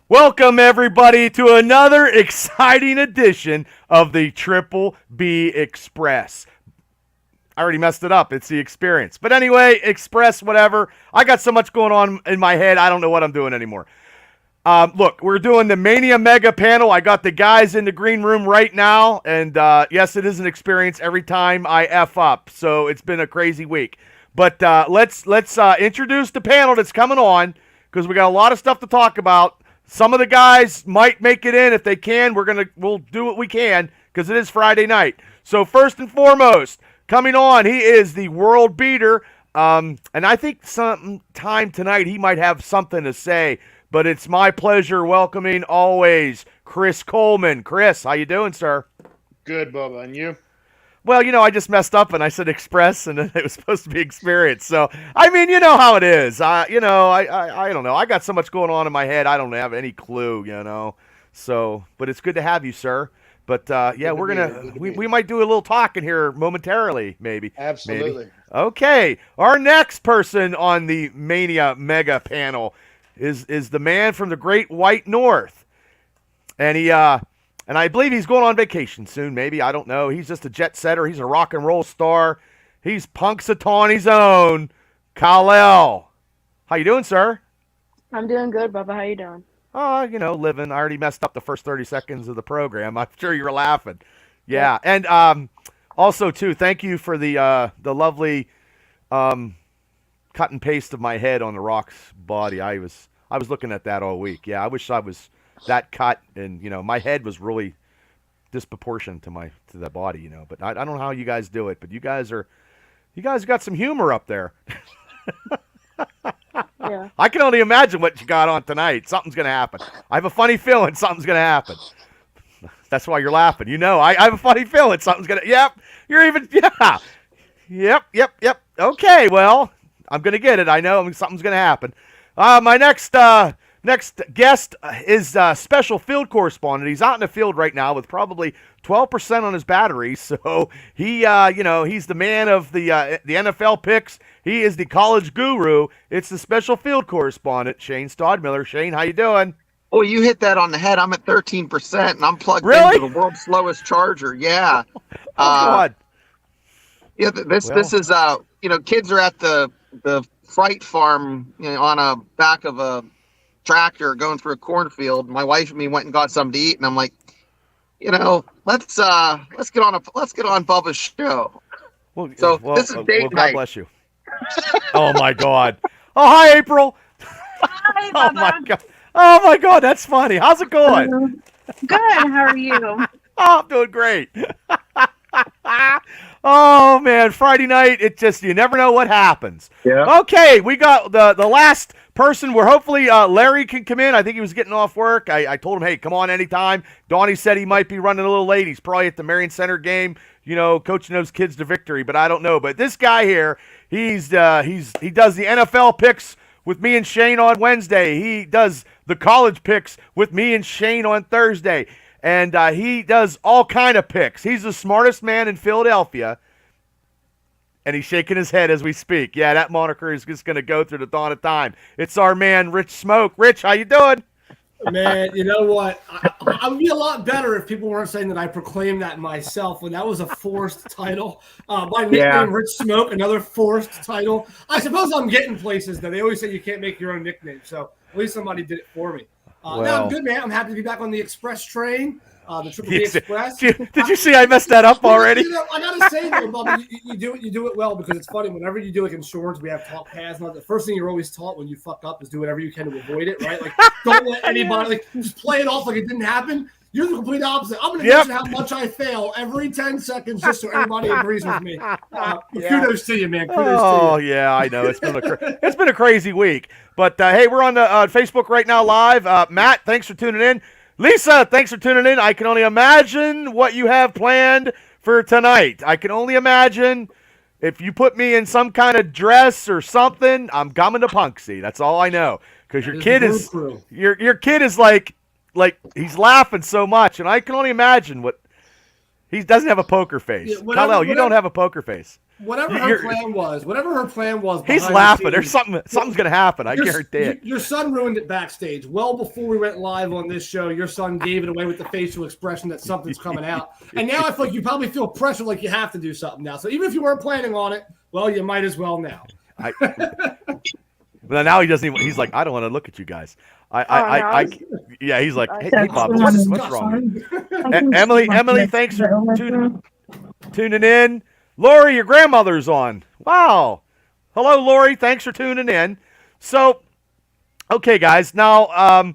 Welcome, everybody, to another exciting edition of the Triple B Express. I already messed it up. It's the experience. But anyway, Express, whatever. I got so much going on in my head, I don't know what I'm doing anymore. Look, we're doing the Mania Mega Panel. I got the guys in the green room right now. And yes, it is an experience every time I F up. So it's been a crazy week. But let's introduce the panel that's coming on, because we got a lot of stuff to talk about. Some of the guys might make it in. If they can, we'll do what we can, because it is Friday night. So first and foremost, coming on, he is the world beater. And I think sometime tonight he might have something to say. But it's my pleasure welcoming always Chris Coleman. Chris, how you doing, sir? Good, Bubba. And you? Well, I just messed up and I said Express, and then it was supposed to be Experience. So, I mean, you know how it is. I don't know. I got so much going on in my head, I don't have any clue, So, but it's good to have you, sir. But, yeah, we might do a little talking here momentarily, maybe. Absolutely. Maybe. Okay. Our next person on the Mania Mega Panel is the man from the Great White North. And and I believe he's going on vacation soon, maybe. I don't know. He's just a jet setter. He's a rock and roll star. He's Punxsutawney's own Kal-El. How you doing, sir? I'm doing good, Bubba. How you doing? Living. I already messed up the first 30 seconds of the program. I'm sure you were laughing. Yeah. And also, too, thank you for the lovely cut and paste of my head on the Rock's body. I was looking at that all week. Yeah, I wish I was that cut, and my head was really disproportionate to the body, but I don't know how you guys do it, but you guys got some humor up there. Yeah. I can only imagine what you got on tonight. Something's gonna happen. I have a funny feeling something's gonna happen. That's why you're laughing. I have a funny feeling something's gonna. Yep, you're even. Yeah. Yep. Okay, well, I'm gonna get it. I know something's gonna happen. My next guest is special field correspondent. He's out in the field right now with probably 12% on his battery. So he's the man of the NFL picks. He is the college guru. It's the special field correspondent, Shane Stodmiller. Shane, how you doing? Oh, you hit that on the head. I'm at 13%, and I'm plugged Really? into the world's slowest charger. Yeah. Oh, God. Yeah. This is kids are at the fright farm, on a back of a tractor going through a cornfield. My wife and me went and got something to eat, and I'm like, let's get on Bubba's show. This is date God night. Bless you. Oh my God. Oh, hi, April. Hi, Oh my God. Oh my God, that's funny. How's it going? Good. How are you? Oh, I'm doing great. Oh man, Friday night, you never know what happens. Yeah. Okay, we got the last person where hopefully Larry can come in. I think he was getting off work. I told him, hey, come on anytime. Donnie said he might be running a little late. He's probably at the Marion Center game, coaching those kids to victory, but I don't know. But this guy here, he does the NFL picks with me and Shane on Wednesday. He does the college picks with me and Shane on Thursday. And he does all kind of picks. He's the smartest man in Philadelphia. And he's shaking his head as we speak. Yeah, that moniker is just going to go through the dawn of time. It's our man, Rich Smoke. Rich, how you doing? Man, you know what? I would be a lot better if people weren't saying that I proclaimed that myself when that was a forced title. My nickname, Rich Smoke, another forced title. I suppose I'm getting places that they always say you can't make your own nickname. So at least somebody did it for me. No, I'm good, man. I'm happy to be back on the Express train, the Triple B Express. Did you see I messed that up already? I gotta say though, Bubba, you do it well, because it's funny. Whenever you do like insurance, we have talk paths. The first thing you're always taught when you fuck up is do whatever you can to avoid it, right? Like don't let anybody just play it off like it didn't happen. You're the complete opposite. I'm going to mention how much I fail every 10 seconds just so everybody agrees with me. Kudos to you, man. Kudos to you. Oh, yeah, I know. It's been a crazy week. But, hey, we're on the Facebook right now live. Matt, thanks for tuning in. Lisa, thanks for tuning in. I can only imagine what you have planned for tonight. I can only imagine if you put me in some kind of dress or something, I'm coming to Punksy. That's all I know. Because your kid is like he's laughing so much, and I can only imagine what He doesn't have a poker face. Yeah, whatever- Kal-El, you don't whatever- have a poker face. Whatever You're- her plan was, He's behind the laughing. There's scenes, something's gonna happen. I your- guarantee it. Your son ruined it backstage. Well before we went live on this show, your son gave it away with the facial expression that something's coming out. And now I feel like you probably feel pressure like you have to do something now. So even if you weren't planning on it, well, you might as well now. But now he doesn't even. He's like, I don't want to look at you guys. Yeah, he's like, hey, That's Bob, the what's one. wrong? Emily, thanks for tuning in. Lori, your grandmother's on. Wow. Hello, Lori. Thanks for tuning in. So, okay, guys. Now,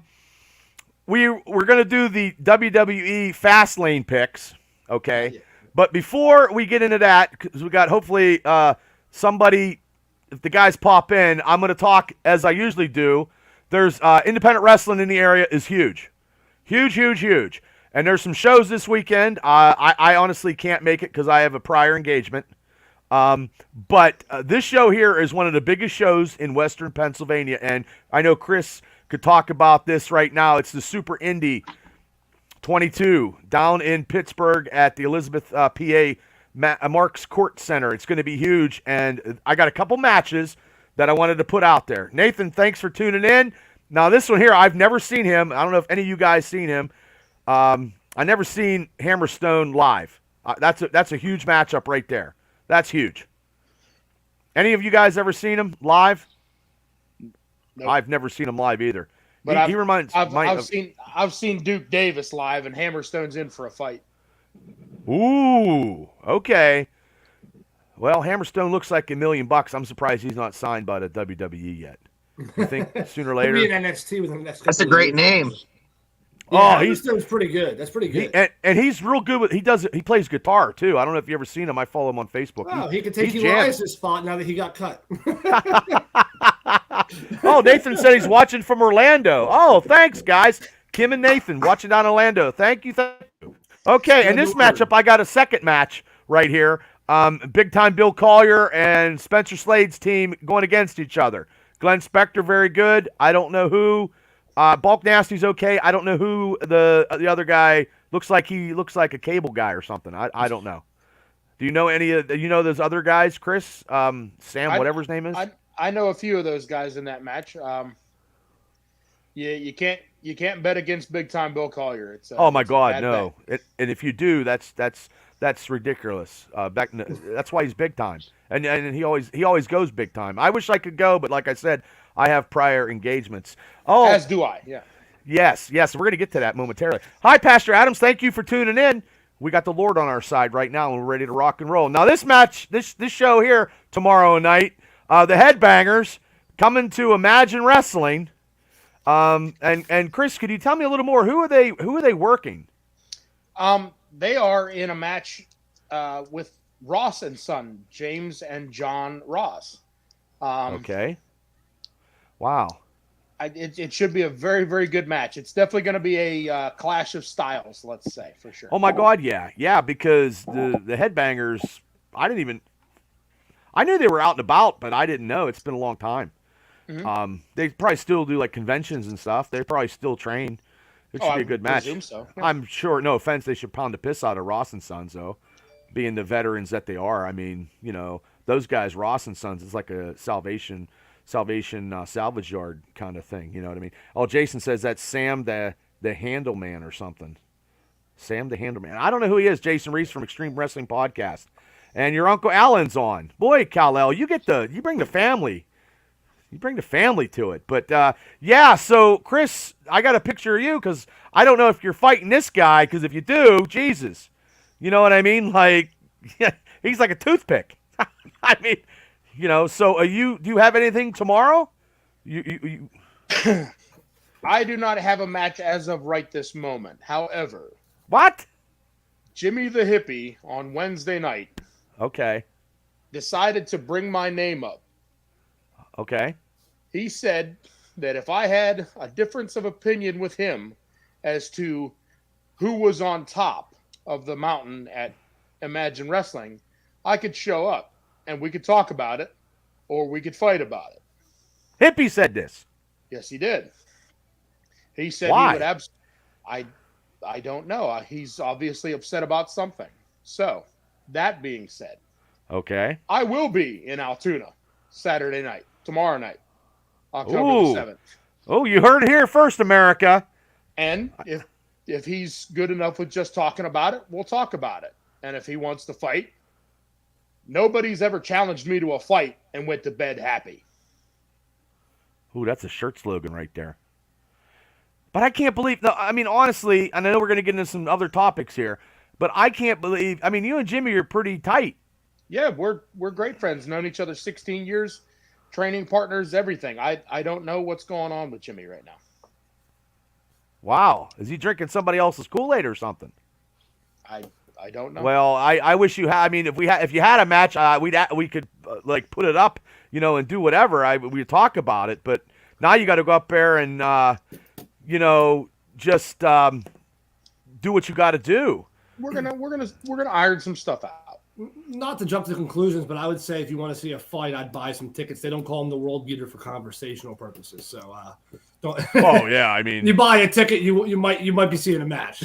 we're going to do the WWE Fastlane picks, okay? Yeah. But before we get into that, because we got hopefully somebody, if the guys pop in, I'm going to talk as I usually do. There's independent wrestling in the area is huge. Huge. And there's some shows this weekend. I honestly can't make it because I have a prior engagement. But this show here is one of the biggest shows in Western Pennsylvania. And I know Chris could talk about this right now. It's the Super Indy 22 down in Pittsburgh at the Elizabeth, PA Marks Court Center. It's going to be huge. And I got a couple matches that I wanted to put out there. Nathan, thanks for tuning in. Now, this one here, I've never seen him. I don't know if any of you guys seen him. I never seen Hammerstone live. That's a huge matchup right there. That's huge. Any of you guys ever seen him live? Nope. I've never seen him live either. But He reminds. I've seen Duke Davis live, and Hammerstone's in for a fight. Ooh, okay. Well, Hammerstone looks like $1 million. I'm surprised he's not signed by the WWE yet. You think sooner or He'll be later? in NXT within the next That's a couple of great years. name. Yeah, Oh, he's pretty good. That's pretty good. and he's real good with. He plays guitar too. I don't know if you ever seen him. I follow him on Facebook. Oh, he can take he's jamming. Elias' spot now that he got cut. Oh, Nathan said he's watching from Orlando. Oh, thanks, guys. Kim and Nathan watching down Orlando. Thank you. Okay, and this matchup, I got a second match right here. Big time Bill Collier and Spencer Slade's team going against each other. Glenn Spector, very good. I don't know who. Bulk Nasty's okay. I don't know who the other guy looks like. He looks like a cable guy or something. I don't know. Do you know any of those other guys, Chris? Sam, whatever his name is? I know a few of those guys in that match. You can't bet against big time Bill Collier. It's oh my it's a God, bad no! bet. And if you do, that's ridiculous. That's why he's big time, and he always goes big time. I wish I could go, but like I said, I have prior engagements. Oh, As do I. Yeah. yes. We're gonna get to that momentarily. Hi, Pastor Adams. Thank you for tuning in. We got the Lord on our side right now, and we're ready to rock and roll. Now, this match, this show here tomorrow night, the Headbangers coming to Imagine Wrestling. And Chris, could you tell me a little more? Who are they working? They are in a match with Ross and Son, James and John Ross. Okay. Wow. It should be a very, very good match. It's definitely going to be a clash of styles, let's say, for sure. Oh my God, yeah, because the Headbangers, I knew they were out and about, but I didn't know. It's been a long time. Mm-hmm. They probably still do like conventions and stuff. They probably still train. It should be a good match. Presume so. Yeah. I'm sure. No offense, they should pound the piss out of Ross and Sons, though, being the veterans that they are. I mean, those guys, Ross and Sons, is like a salvation salvage yard kind of thing. You know what I mean? Oh, Jason says that's Sam the Handle Man or something. Sam the Handle Man. I don't know who he is. Jason Reese from Extreme Wrestling Podcast, and your Uncle Alan's on. Boy, Kal-El, you bring the family. You bring the family to it. But, yeah, so, Chris, I got a picture of you because I don't know if you're fighting this guy, because if you do, Jesus. You know what I mean? Like, he's like a toothpick. I mean, so do you have anything tomorrow? You I do not have a match as of right this moment. However, What? Jimmy the Hippie on Wednesday night Okay. decided to bring my name up. Okay. He said that if I had a difference of opinion with him as to who was on top of the mountain at Imagine Wrestling, I could show up and we could talk about it, or we could fight about it. Hippie said this. Yes, he did. He said Why? he would I don't know. He's obviously upset about something. So, that being said, Okay. I will be in Altoona Saturday night, tomorrow night, October Ooh. the 7th. Oh, you heard it here first, America. And if he's good enough with just talking about it, we'll talk about it. And if he wants to fight, nobody's ever challenged me to a fight and went to bed happy. Ooh, that's a shirt slogan right there. But I can't believe, no, I mean, honestly, and I know we're going to get into some other topics here, but I can't believe, I mean, you and Jimmy are pretty tight. Yeah, we're great friends. Known each other 16 years, training partners, everything. I don't know what's going on with Jimmy right now. Wow. Is he drinking somebody else's Kool-Aid or something? I don't know. Well, I wish you had, I mean, if you had a match, we could like put it up, you know, and do whatever. We'd talk about it, but now you got to go up there and, you know, just do what you got to do. We're gonna iron some stuff out. Not to jump to conclusions, but I would say if you want to see a fight, I'd buy some tickets. They don't call him the world beater for conversational purposes, so don't. Oh yeah, I mean, you buy a ticket, you might be seeing a match.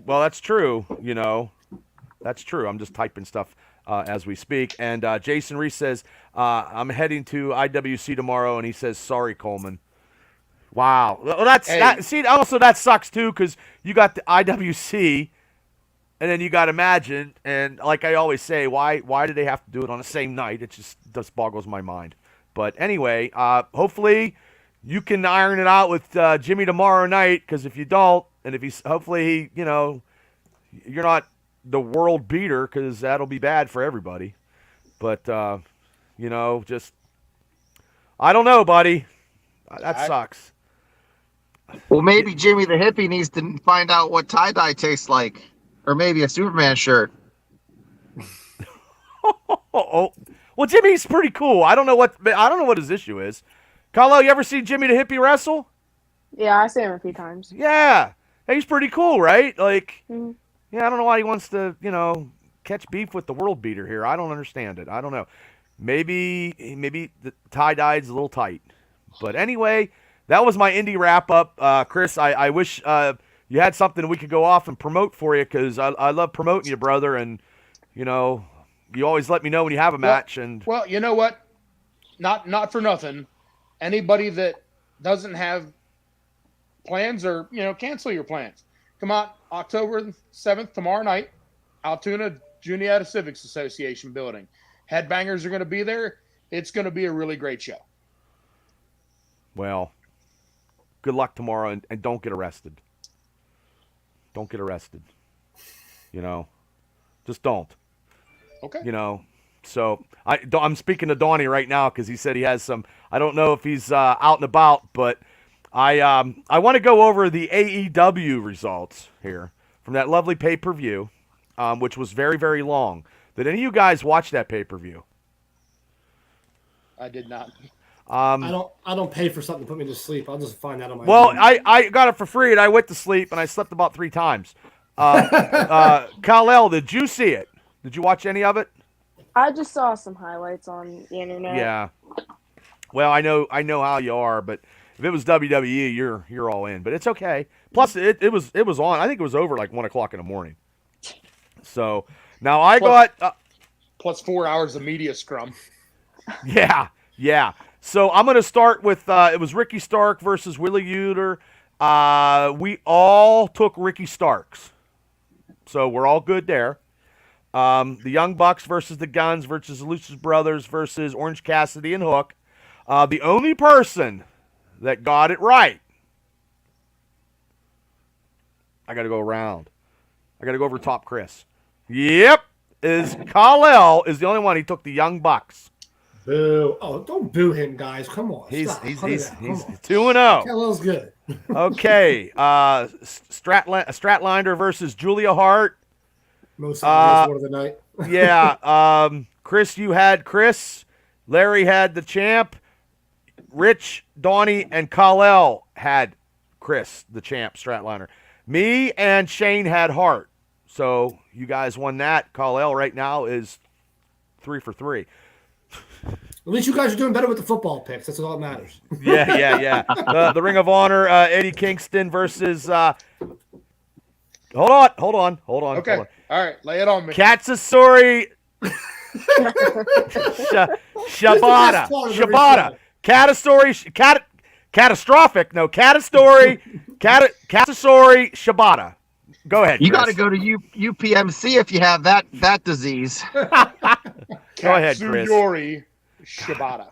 Well, that's true. You know, that's true. I'm just typing stuff as we speak. And Jason Reese says I'm heading to IWC tomorrow, and he says sorry, Coleman. Wow. Well, see, also that sucks too because you got the IWC. And then you got Imagine, and like I always say, why do they have to do it on the same night? It just boggles my mind. But anyway, hopefully you can iron it out with Jimmy tomorrow night, because if you don't, and if he's hopefully you know you're not the world beater, because that'll be bad for everybody. But you know, just I don't know, buddy. That sucks. Well, maybe Jimmy the hippie needs to find out what tie-dye tastes like. Or maybe a Superman shirt. Well, Jimmy's pretty cool. I don't know what his issue is. Carlo, you ever seen Jimmy the Hippie wrestle? Yeah, I see him a few times. Yeah, he's pretty cool, right? Like, Mm-hmm. yeah, I don't know why he wants to, you know, catch beef with the world beater here. I don't understand it. I don't know. Maybe the tie-dye's a little tight. But anyway, that was my indie wrap-up. Chris, I wish you had something we could go off and promote for you, because I love promoting you, brother. And, you know, you always let me know when you have a match. Well, you know what? Not for nothing. Anybody that doesn't have plans, or, you know, cancel your plans. Come on, October 7th, tomorrow night, Altoona Juniata Civics Association building. Headbangers are going to be there. It's going to be a really great show. Well, good luck tomorrow, and don't get arrested. Don't get arrested. You know, just don't. Okay. You know, so I'm speaking to Donnie right now, because he said he has some. I don't know if he's out and about, but I want to go over the AEW results here from that lovely pay-per-view, which was very, very long. Did any of you guys watch that pay-per-view? I did not. I don't pay for something to put me to sleep. I'll just find out on my Well, own. I got it for free, and I went to sleep, and I slept about 3 times. Kal-El, did you see it? Did you watch any of it? I just saw some highlights on the internet. Yeah. Well, I know how you are, but if it was WWE, you're all in. But it's okay. Plus, it was on. I think it was over like 1:00 in the morning. So now I got plus 4 hours of media scrum. Yeah. So I'm gonna start with it was Ricky Stark versus Willie Uter. We all took Ricky Starks, so we're all good there. The Young Bucks versus the Guns versus the Lucha Brothers versus Orange Cassidy and Hook. The only person that got it right, I got to go around. I got to go over top Chris. Yep, is Kal-El is the only one. He took the Young Bucks. Boo! Oh, don't boo him, guys. Come on. He's Stop. 2-0. Kal-El's good. Okay, Stratlander versus Julia Hart. Most obvious one of the night. Yeah, Chris, you had Chris. Larry had the champ. Rich, Donnie, and Kal-El had Chris, the champ, Stratlander. Me and Shane had Hart. So you guys won that. Kal-El right now is 3 for 3. At least you guys are doing better with the football picks. That's all that matters. Yeah. The Ring of Honor, Eddie Kingston versus. Hold on. Okay. All right, lay it on me. Katsasori Shibata. Shibata. Catastrophic. No, Katsasori Shibata. Go ahead, You Chris. got to go to UPMC if you have that disease. Go ahead, Chris. Katsuyori Shibata.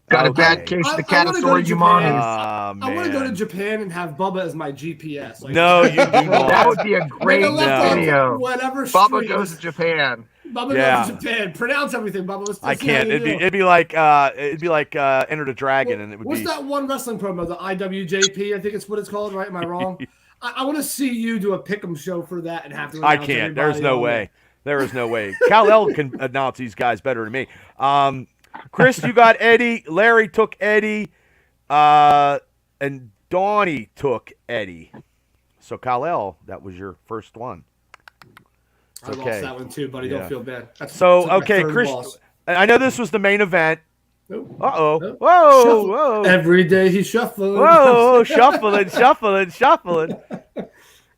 Got a Okay. bad case of the I wanna go to Katasori Japan. Umami. I want to go to Man. Japan and have Bubba as my GPS. Like, No, you do not. That would be a great Make a left on video. whatever Bubba street. goes to Japan. Bubba Yeah. goes to Japan. Pronounce everything, Bubba. Let's I see how can't. you It'd do. be like Enter the Dragon, and it would What's be. that one wrestling promo? The IWJP, I think it's what it's called, right? Am I wrong? I want to see you do a pick'em show for that and have to. I announce can't. There's everybody no on way. There is no way. Kal-El can announce these guys better than me. Chris, you got Eddie. Larry took Eddie. And Donnie took Eddie. So Kal-El, that was your first one. I lost that one too, buddy. Yeah. Don't feel bad. That's my Okay, third Chris. loss. I know this was the main event. Nope. Uh-oh. Nope. Whoa, Shuffle. whoa. Every day he's shuffling. Whoa, shuffling.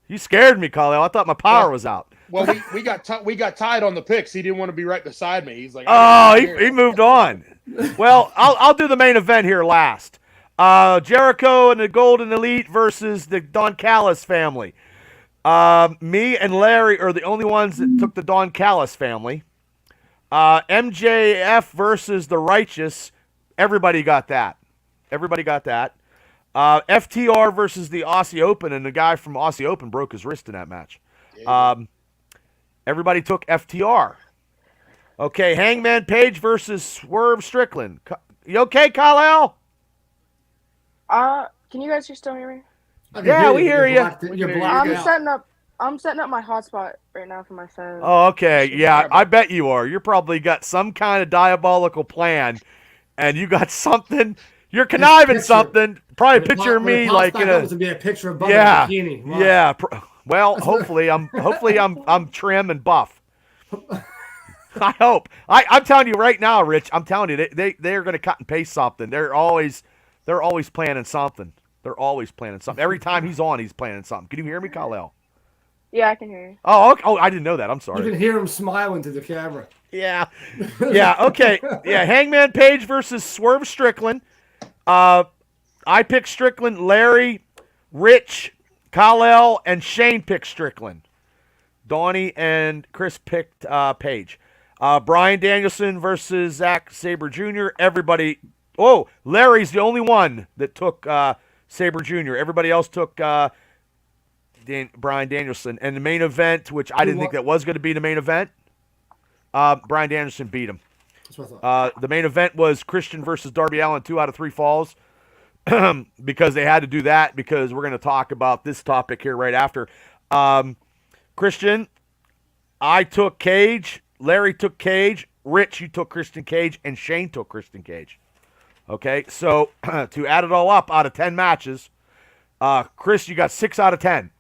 You scared me, Kal-El. I thought my power was out. Well, we got tied on the picks. He didn't want to be right beside me. He's like, Oh, he moved on. Well, I'll do the main event here last. Jericho and the Golden Elite versus the Don Callis family. Me and Larry are the only ones that took the Don Callis family. MJF versus the Righteous. Everybody got that. FTR versus the Aussie Open, and the guy from Aussie Open broke his wrist in that match. Everybody took FTR. Okay, Hangman Page versus Swerve Strickland. You okay, Kal-El? Can you guys still hear me? Yeah, we hear you. You're blacked out. I'm setting up my hotspot right now for my phone. Oh, okay. Yeah, I bet you are. You're probably got some kind of diabolical plan, and you got something. You're conniving something. Probably a picture of me like in a. To be a picture of Bubba Yeah, in a bikini. Wow. yeah. Well, hopefully I'm trim and buff. I hope. I'm telling you right now, Rich. I'm telling you, they're going to cut and paste something. They're always planning something. Every time he's on, he's planning something. Can you hear me, Kal-El? Yeah, I can hear you. Oh, okay. Oh, I didn't know that. I'm You sorry. can hear him smiling to the camera. Yeah. Okay. Yeah. Hangman Page versus Swerve Strickland. I picked Strickland. Larry, Rich, Kal-El, and Shane picked Strickland. Donnie and Chris picked Page. Bryan Danielson versus Zack Sabre Jr. Everybody. Oh, Larry's the only one that took Sabre Jr. Everybody else took Bryan Danielson. And the main event, which I didn't think that was going to be the main event, Bryan Danielson beat him. That's what I thought. The main event was Christian versus Darby Allin, 2 out of 3 falls, because they had to do that because we're going to talk about this topic here right after. Christian, I took Cage. Larry took Cage. Rich, you took Christian Cage. And Shane took Christian Cage. Okay, so to add it all up, out of 10 matches, Chris, you got 6 out of 10.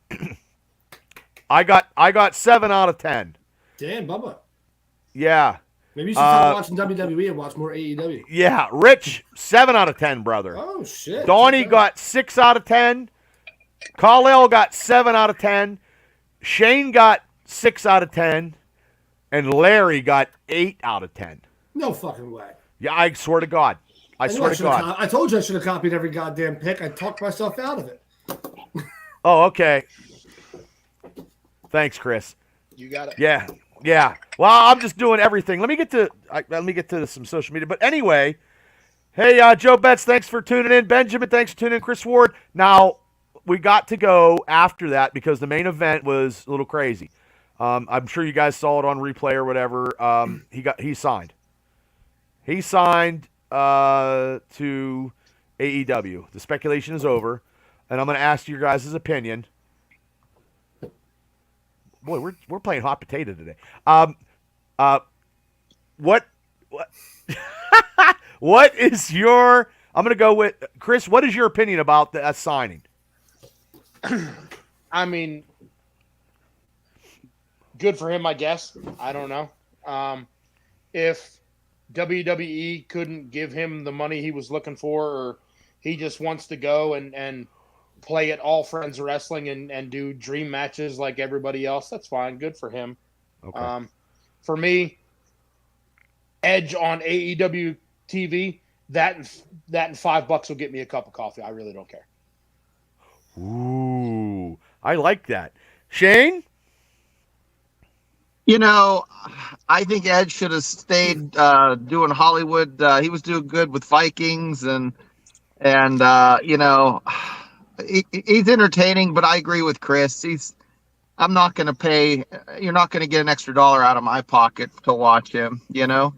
I got 7 out of 10. Damn, Bubba. Yeah. Maybe you should stop watching WWE and watch more AEW. Yeah, Rich, 7 out of 10, brother. Oh, shit. Donnie got 6 out of 10. Kal-El got 7 out of 10. Shane got 6 out of 10. And Larry got 8 out of 10. No fucking way. Yeah, I swear to God. I swear to God. I told you I should have copied every goddamn pick. I talked myself out of it. Oh, okay. Thanks, Chris. You got it. Yeah. Well, I'm just doing everything. Let me get to some social media. But anyway, hey, Joe Betts, thanks for tuning in. Benjamin, thanks for tuning in. Chris Ward. Now, we got to go after that because the main event was a little crazy. I'm sure you guys saw it on replay or whatever. He signed. He signed to AEW. The speculation is over, and I'm going to ask your guys' opinion. Boy, we're playing hot potato today. What what is your? I'm going to go with Chris. What is your opinion about the signing? I mean, good for him, I guess. I don't know. If WWE couldn't give him the money he was looking for, or he just wants to go and play at All Friends Wrestling and do dream matches like everybody else, that's fine. Good for him. Okay. For me, Edge on AEW TV, that and $5 will get me a cup of coffee. I really don't care. Ooh, I like that. Shane? You know, I think Edge should have stayed doing Hollywood. He was doing good with Vikings, and you know, he's entertaining. But I agree with Chris. I'm not going to pay. You're not going to get an extra dollar out of my pocket to watch him. You know.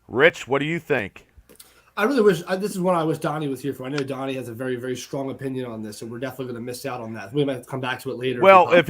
Rich, what do you think? I really wish this is one I wish Donnie was here for. I know Donnie has a very, very strong opinion on this, and we're definitely going to miss out on that. We might come back to it later. Well, if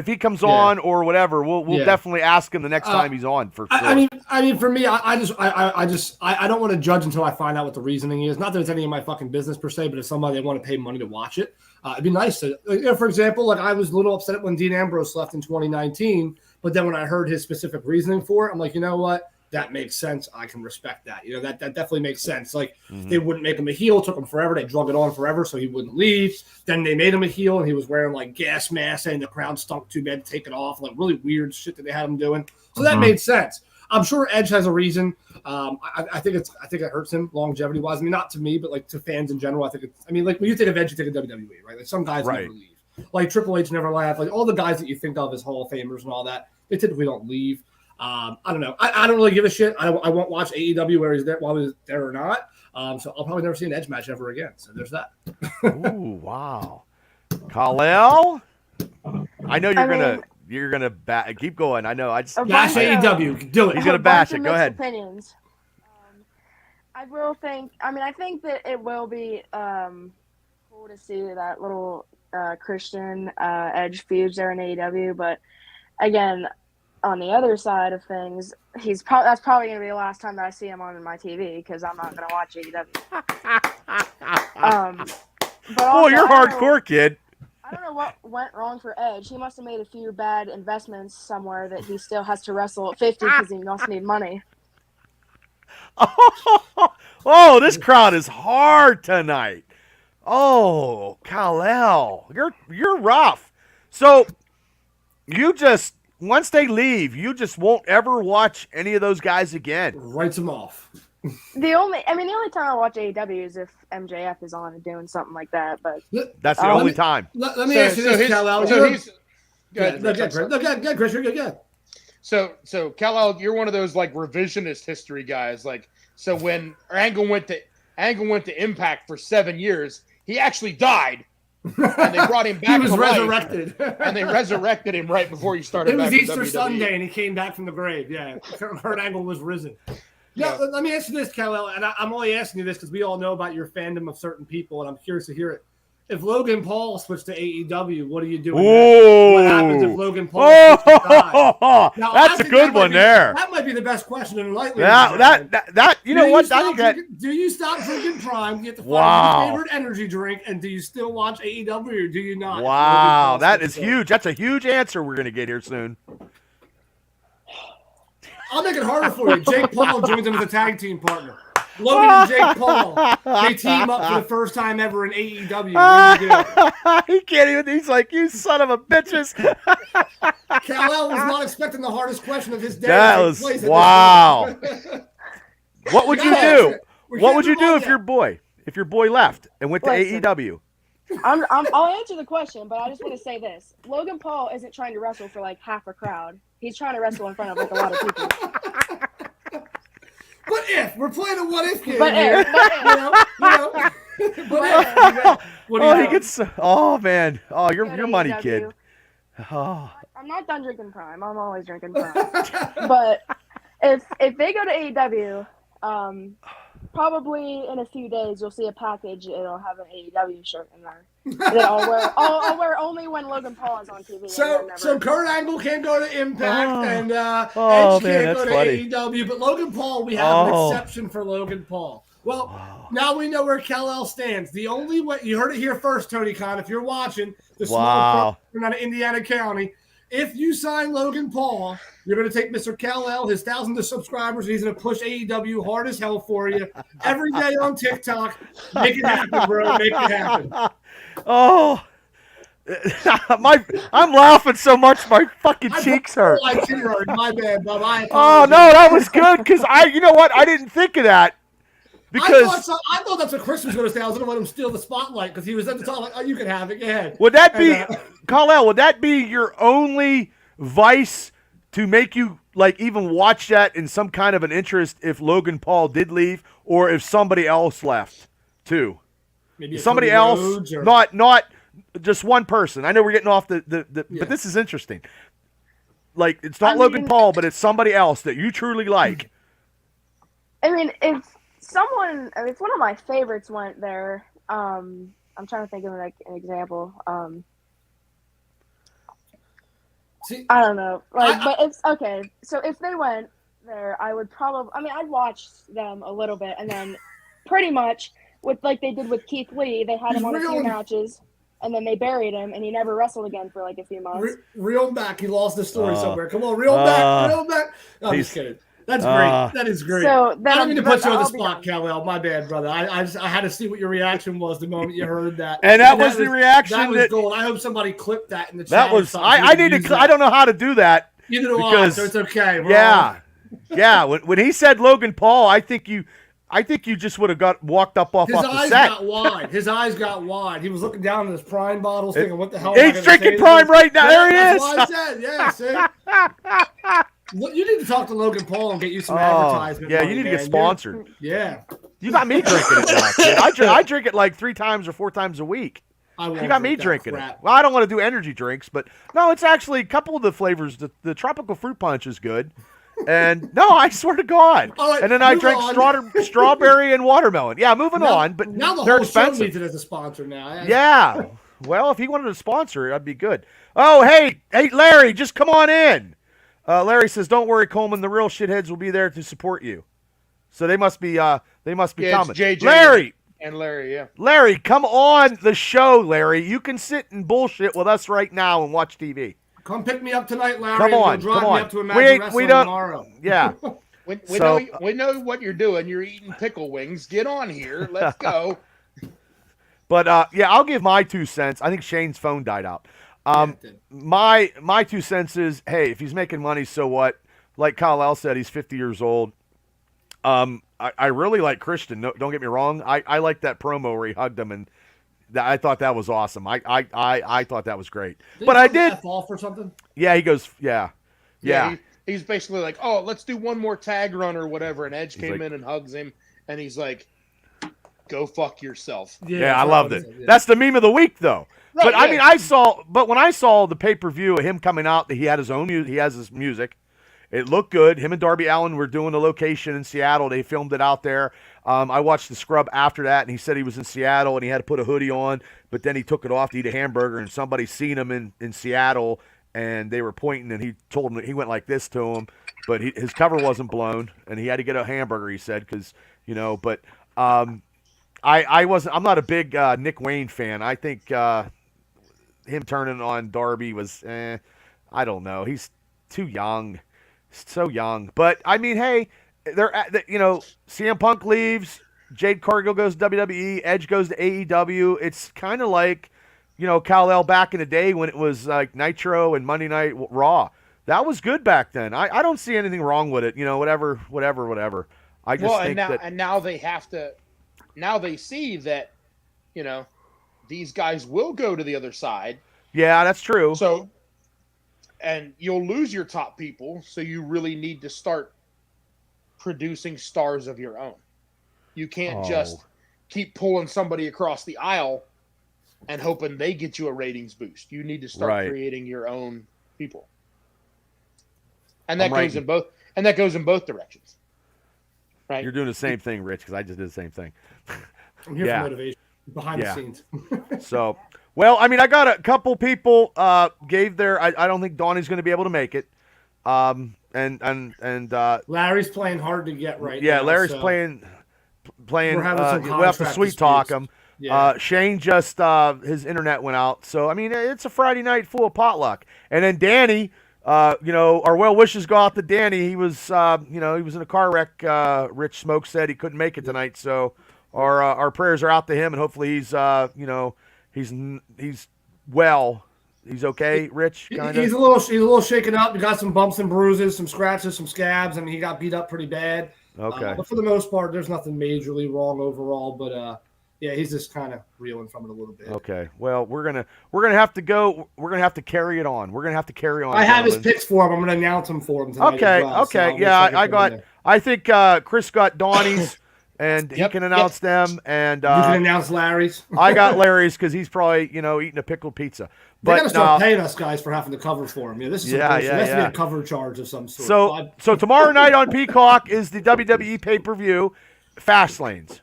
he comes on or whatever, we'll definitely ask him the next time he's on for sure. I mean, for me, I don't want to judge until I find out what the reasoning is. Not that it's any of my fucking business per se, but if somebody want to pay money to watch it, it'd be nice to. For example, like I was a little upset when Dean Ambrose left in 2019, but then when I heard his specific reasoning for it, I'm like, you know what? That makes sense. I can respect that. You know, that definitely makes sense. Like they wouldn't make him a heel. It took him forever. They drug it on forever so he wouldn't leave. Then they made him a heel and he was wearing like gas mask saying the crowd stunk too bad to take it off. Like really weird shit that they had him doing. So that made sense. I'm sure Edge has a reason. I think it hurts him longevity wise. I mean, not to me, but like to fans in general. Like when you think of Edge, you think of WWE, right? Like some guys never leave. Like Triple H never left. Like all the guys that you think of as Hall of Famers and all that, they typically don't leave. I don't know. I don't really give a shit. I won't watch AEW while he's there or not. So I'll probably never see an Edge match ever again. So there's that. Ooh, wow. Kal-El? I know you're gonna keep going. I know. Bash AEW. Do it. He's gonna bash it. Go ahead. Opinions. I think that it will be cool to see that little Christian Edge feuds there in AEW, but again, on the other side of things, that's probably going to be the last time that I see him on my TV because I'm not going to watch AEW. But also, you're hardcore, kid. I don't know what went wrong for Edge. He must have made a few bad investments somewhere that he still has to wrestle at 50 because he must need money. Oh, this crowd is hard tonight. Oh, Kal-El, you're rough. So once they leave, you just won't ever watch any of those guys again. Writes them off. The only time I watch AEW is if MJF is on and doing something like that. But that's the only time. Let me ask you this, Kal-El. Go, Chris. You're good. So Kal-El, you're one of those like revisionist history guys. Like, so when Angle went to Impact for 7 years, he actually died. And they brought him back. He was resurrected. And they resurrected him right before he started. It was back Easter WWE. Sunday, and he came back from the grave. Yeah, Kurt Angle was risen. Yeah. Let me ask you this, Kal-El, and I'm only asking you this because we all know about your fandom of certain people, and I'm curious to hear it. If Logan Paul switched to AEW, what are you doing? What happens if Logan Paul switches to die? Now, that's a good one there. That might be the best question in Lightly. That you know what? I think that. Do you stop drinking Prime, get the your favorite energy drink, and do you still watch AEW or do you not? Wow, that is huge. That's a huge answer we're going to get here soon. I'll make it harder for you. Jake Paul joins him as a tag team partner. Logan and Jake Paul, they team up for the first time ever in AEW. What do you do? He can't even. He's like, you son of a bitches. Kal-El was not expecting the hardest question of his day. That was wow. What would you do? What would you do if your boy left and went to AEW? I'll answer the question, but I just want to say this: Logan Paul isn't trying to wrestle for like half a crowd. He's trying to wrestle in front of like a lot of people. What if we're playing a what if game? But if. He gets. Oh man. Oh, you're money, kid. Oh. I'm not done drinking Prime. I'm always drinking Prime. But if they go to AEW, probably in a few days you'll see a package. It'll have an AEW shirt in there that I'll wear only when Logan Paul is on TV. So Kurt Angle can't go to Impact and Edge can't go to AEW, but Logan Paul, we have an exception for Logan Paul. Well, now we know where Kal-El stands. The only way, you heard it here first, Tony Khan, if you're watching the small club out of Indiana County, if you sign Logan Paul, you're going to take Mr. Kal-El, his thousands of subscribers, and he's going to push AEW hard as hell for you every day on TikTok. Make it happen, bro. Make it happen. Oh, I'm laughing so much my fucking cheeks hurt. My bad, Bob. Oh no, that was good because you know what? I didn't think of that because I thought that's what Chris was going to say. I was going to let him steal the spotlight because he was at the top like, oh, you can have it. Go ahead. Would that be, Kal-El, would that be your only vice to make you like even watch that in some kind of an interest if Logan Paul did leave or if somebody else left too? Maybe Somebody else, not just one person. I know we're getting off the but this is interesting. Like it's not Logan Paul, but it's somebody else that you truly like. I mean, if one of my favorites went there, I'm trying to think of like an example. See, I don't know, but it's okay. So if they went there, I would probably. I mean, I'd watch them a little bit, and then pretty much with like they did with Keith Lee, they had him on a few matches, and then they buried him, and he never wrestled again for like a few months. Reel him back. He lost the story somewhere. Come on, reel him back. No, I'm just kidding. That's great. That is great. So I don't mean to put you on the spot, Kal-El. My bad, brother. I had to see what your reaction was the moment you heard that. And that was the reaction. That was gold. I hope somebody clipped that in the chat. That was. I need to. I don't know how to do that. Neither do I. So it's okay. Yeah. When he said Logan Paul, I think you just would have walked up off the set. His eyes got wide. He was looking down at his Prime bottles, thinking, "What the hell?" He's drinking Prime right now. There he is. That's what I said. Yeah. See. You need to talk to Logan Paul and get you some advertisement. Yeah, you need to get sponsored. Yeah. You got me drinking it now, kid. I drink it like 3 times or 4 times a week. You got me drinking it. Well, I don't want to do energy drinks, but no, it's actually a couple of the flavors. The tropical fruit punch is good. And no, I swear to God. Right, and then I drank strawberry and watermelon. Yeah, moving on. But now the they're whole expensive. show needs it as a sponsor now. Yeah. Well, if he wanted to sponsor it, that'd be good. Oh, hey, Larry, just come on in. Larry says, "Don't worry, Coleman. The real shitheads will be there to support you." So they must be coming. JJ Larry and Larry, yeah. Larry, come on the show, Larry. You can sit and bullshit with us right now and watch TV. Come pick me up tonight, Larry. Come on, drive come on. Me up to Imagine Wrestling tomorrow. Yeah. We know what you're doing. You're eating pickle wings. Get on here. Let's go. But I'll give my 2 cents. I think Shane's phone died out. My 2 cents is, hey, if he's making money, so what? Like Kal-El said, he's 50 years old. I really like Christian. No, don't get me wrong. I like that promo where he hugged him, and I thought that was awesome. I thought that was great. But I did F off or something. Yeah, he goes. Yeah. He's basically like, oh, let's do one more tag run or whatever. And Edge came in and hugs him, and he's like, go fuck yourself. Yeah, I loved it. Yeah. That's the meme of the week, though. Right, but I mean, when I saw the pay-per-view of him coming out, he had his own music. He has his music. It looked good. Him and Darby Allin were doing a location in Seattle. They filmed it out there. I watched the scrub after that, and he said he was in Seattle, and he had to put a hoodie on, but then he took it off to eat a hamburger, and somebody seen him in Seattle, and they were pointing, and he told him, he went like this to him, but his cover wasn't blown, and he had to get a hamburger, he said, because, but I'm not a big Nick Wayne fan. I think him turning on Darby was, I don't know. He's too young. So young. But, I mean, hey, CM Punk leaves, Jade Cargill goes to WWE, Edge goes to AEW. It's kind of like, Kal-El back in the day when it was like Nitro and Monday Night Raw. That was good back then. I don't see anything wrong with it. Whatever. I just think and now they have to. Now they see that, these guys will go to the other side. Yeah, that's true. So, and you'll lose your top people, so you really need to start producing stars of your own. You can't just keep pulling somebody across the aisle and hoping they get you a ratings boost. You need to start creating your own people. And that goes in both directions. Right? You're doing the same thing, Rich, because I just did the same thing. I'm here for motivation behind the scenes. So, well, I mean, I got a couple people gave their. I don't think Donnie's going to be able to make it. And Larry's playing hard to get right now. Yeah, Larry's playing. We'll have to sweet talk him. Yeah. Shane just his internet went out, so I mean it's a Friday night full of potluck. And then Danny, our well wishes go out to Danny. He was, he was in a car wreck. Rich Smoke said he couldn't make it tonight, so our prayers are out to him, and hopefully he's well. He's okay, Rich. Kind He's of. a little shaken up. He got some bumps and bruises, some scratches, some scabs. I mean, he got beat up pretty bad. Okay. But for the most part, there's nothing majorly wrong overall. But yeah, he's just kind of reeling from it a little bit. Okay. Well, we're gonna have to go. We're gonna have to carry it on. We're gonna have to carry on. I have his gentlemen. picks for him. I'm gonna announce them for him tonight. Okay. As well, Okay. so Yeah, I'll I got. I think Chris got Donnie's, and he can announce them. And you can announce Larry's. I got Larry's because he's probably eating a pickled pizza. They But gotta start paying us guys for having to cover for him. Yeah, this is Yeah, bullshit. yeah, There has to be yeah. a cover charge of some sort. so tomorrow night on Peacock is the WWE pay-per-view, Fastlanes,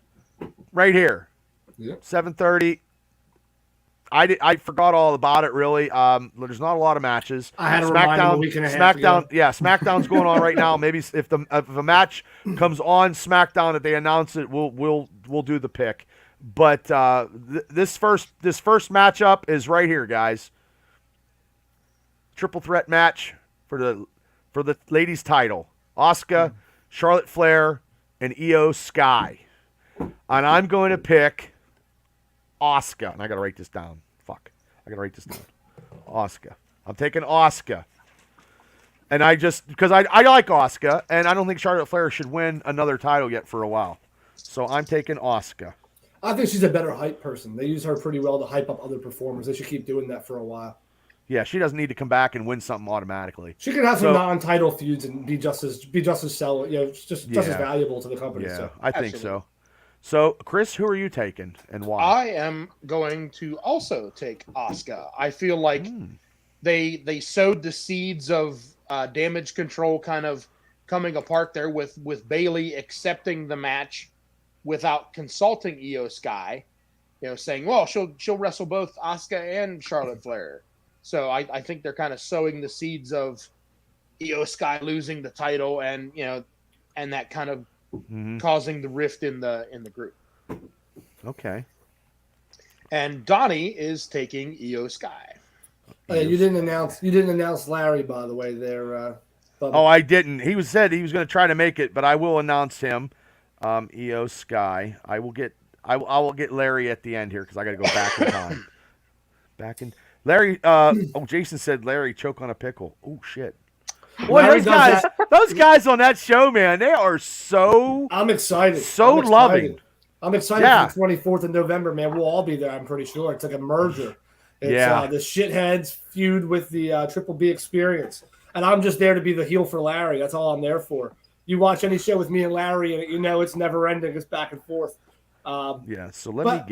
right here, Yep. 7:30. I forgot all about it really. There's not a lot of matches. I had a reminder a week and a half ago. Yeah, SmackDown's going on right now. Maybe if a match comes on SmackDown that they announce it, we'll do the pick. But this first matchup is right here, guys. Triple threat match for the ladies' title: Asuka, Charlotte Flair, and Io Sky. And I'm going to pick Asuka. And I got to write this down. Fuck, I got to write this down. Asuka. I'm taking Asuka. And because I like Asuka, and I don't think Charlotte Flair should win another title yet for a while. So I'm taking Asuka. I think she's a better hype person. They use her pretty well to hype up other performers. They should keep doing that for a while. Yeah, she doesn't need to come back and win something automatically. She could have some non-title feuds and be just as just as valuable to the company. Yeah, So. I think so. So, Chris, who are you taking and why? I am going to also take Asuka. I feel like they sowed the seeds of damage control kind of coming apart there with Bayley accepting the match without consulting Io Sky, saying, well, she'll wrestle both Asuka and Charlotte Flair. So I think they're kind of sowing the seeds of Io Sky losing the title and that kind of causing the rift in the group. Okay. And Donnie is taking Io Sky. You didn't announce Larry, by the way. There. Oh, I didn't. He said he was going to try to make it, but I will announce him. Io Sky. I will get Larry at the end here because I got to go back in time. Larry. Jason said Larry choke on a pickle. Oh shit. Boy, those guys on that show, man, they are so. I'm excited. Loving. I'm excited for the 24th of November, man. We'll all be there. I'm pretty sure. It's like a merger. It's the shitheads feud with the Triple B experience, and I'm just there to be the heel for Larry. That's all I'm there for. You watch any show with me and Larry, and it's never ending. It's back and forth. So let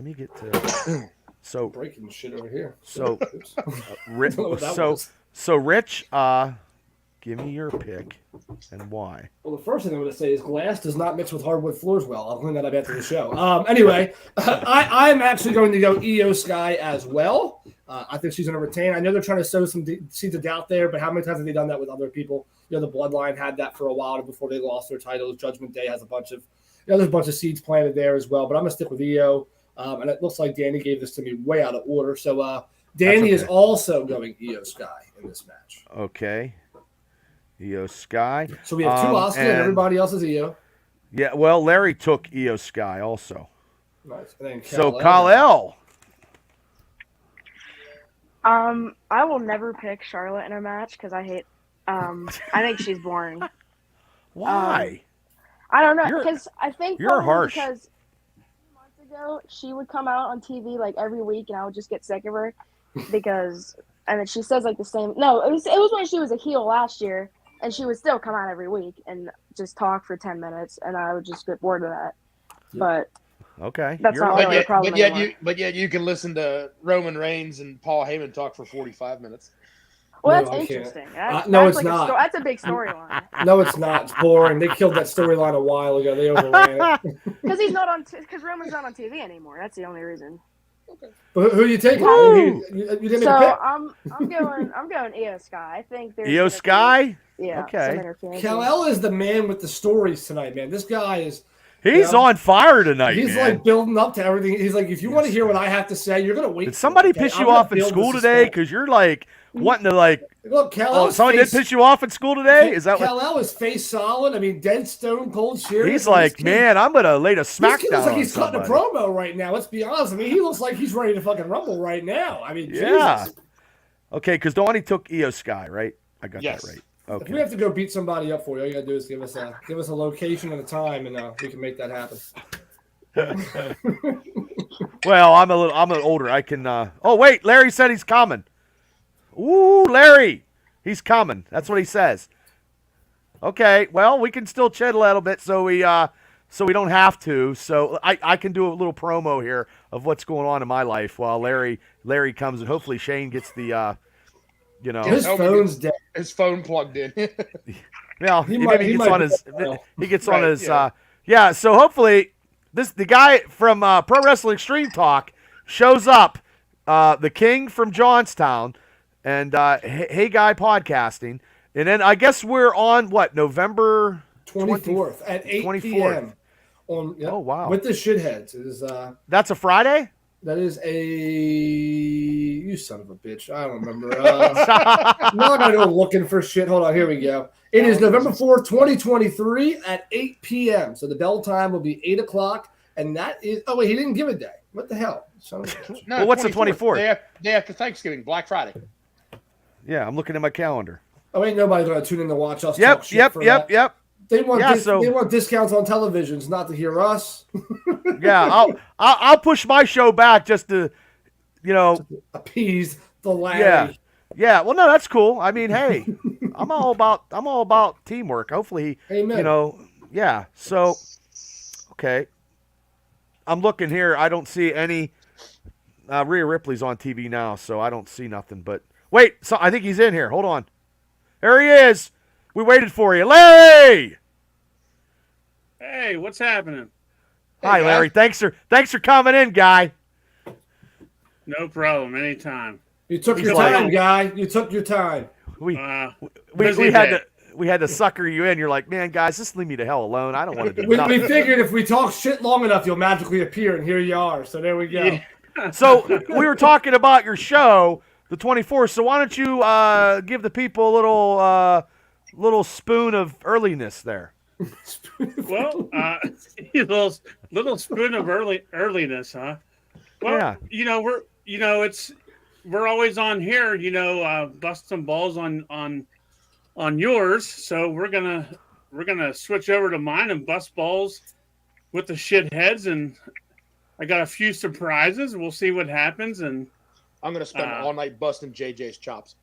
me get to. So breaking shit over here. So, Rich, give me your pick and why. Well, the first thing I'm going to say is glass does not mix with hardwood floors well. I'll clean that up after the show. Anyway, I'm actually going to go Io Sky as well. I think she's going to retain. I know they're trying to sow some seeds of doubt there, but how many times have they done that with other people? The Bloodline had that for a while before they lost their titles. Judgment Day has a bunch of, there's a bunch of seeds planted there as well. But I'm going to stick with Io. And it looks like Danny gave this to me way out of order. So Danny is also going Io Sky in this match. Okay. Io Sky. So we have two Asuka and everybody else is Io. Yeah, well, Larry took Io Sky also. Nice. And then so Kal-El. I will never pick Charlotte in a match because I hate. I think she's boring. Why? I don't know because I think you're harsh. Because ago, she would come out on TV like every week, and I would just get sick of her because, and then she says like the same. No, it was when she was a heel last year, and she would still come out every week and just talk for 10 minutes, and I would just get bored of that. But okay, that's not really a problem anymore. But yet you can listen to Roman Reigns and Paul Heyman talk for 45 minutes. Well, that's interesting. No, it's like not. That's a big storyline. No, it's not. It's boring. They killed that storyline a while ago. They overran it. Because he's not on. Because Roman's not on TV anymore. That's the only reason. Okay. But who are you taking? You didn't so make a pick? I'm going Io Sky. I think there's Io Sky. Yeah. Okay. Kal-El is the man with the stories tonight, man. This guy is. He's on fire tonight, He's man. like building up to everything. He's like, if you want to hear what I have to say, you're gonna wait. Did somebody for it, okay? piss I'm you gonna off in build school the today? suspense. Because you're like wanting to like. Look, Kal-El's Somebody did piss you off in school today? Is that what? Kal-El is face solid. I mean, dead stone cold serious. He's like, man, I'm gonna lay the This kid smackdown looks like on he's cutting somebody. a promo right now. Let's be honest. I mean, he looks like he's ready to fucking rumble right now. I mean, Yeah. Jesus. Okay, because Donnie took Io Sky, right? I got that right. If we Okay. have to go beat somebody up for you, all you gotta do is give us a location and a time, and we can make that happen. Well, I'm a little older. I can. Oh wait, Larry said he's coming. Ooh, Larry, he's coming. That's what he says. Okay, well, we can still chat a little bit, so we don't have to. So I can do a little promo here of what's going on in my life while Larry comes, and hopefully Shane gets the His phone's dead. His phone plugged in. Well, He maybe might he gets on his yeah. yeah. So hopefully the guy from Pro Wrestling Extreme Talk shows up, the King from Johnstown, and Hey Guy Podcasting, and then I guess we're on what, November 24th at 8 p.m. On Oh, wow. with the shitheads. It is That's a Friday. that is you son of a bitch. I don't remember. Now I gotta go looking for shit. Hold on, here we go. It is November 4th, 2023 at 8 p.m. So the bell time will be 8 o'clock, and that is he didn't give a day. What the hell? Son of a bitch. No, Well, what's the 24th? Day after Thanksgiving, Black Friday. Yeah, I'm looking at my calendar. Oh, ain't nobody gonna tune in to watch us talk shit Yep. for that. They want Yeah, they want discounts on televisions, not to hear us. Yeah, I'll push my show back just to, Appease the Larry. Yeah. Well, no, that's cool. I mean, hey, I'm all about teamwork. Hopefully, Amen. yeah. So, okay, I'm looking here. I don't see any. Rhea Ripley's on TV now, so I don't see nothing. But wait, so I think he's in here. Hold on. There he is. We waited for you, Larry. Hey, what's happening? Hi, Larry. Thanks for coming in, guy. No problem. Anytime. You took He's your like- time, guy. You took your time. We busy had day. we had to sucker you in. You're like, man, guys, just leave me the hell alone. I don't want to do We nothing. figured if we talk shit long enough, you'll magically appear, and here you are. So there we go. Yeah. So we were talking about your show, the 24th. So why don't you give the people a little spoon of earliness there? Well, little spoon of earliness, huh? Well, Yeah. we're always on here, bust some balls on yours. So we're gonna switch over to mine and bust balls with the shitheads, and I got a few surprises. We'll see what happens, and I'm going to spend all night busting JJ's chops.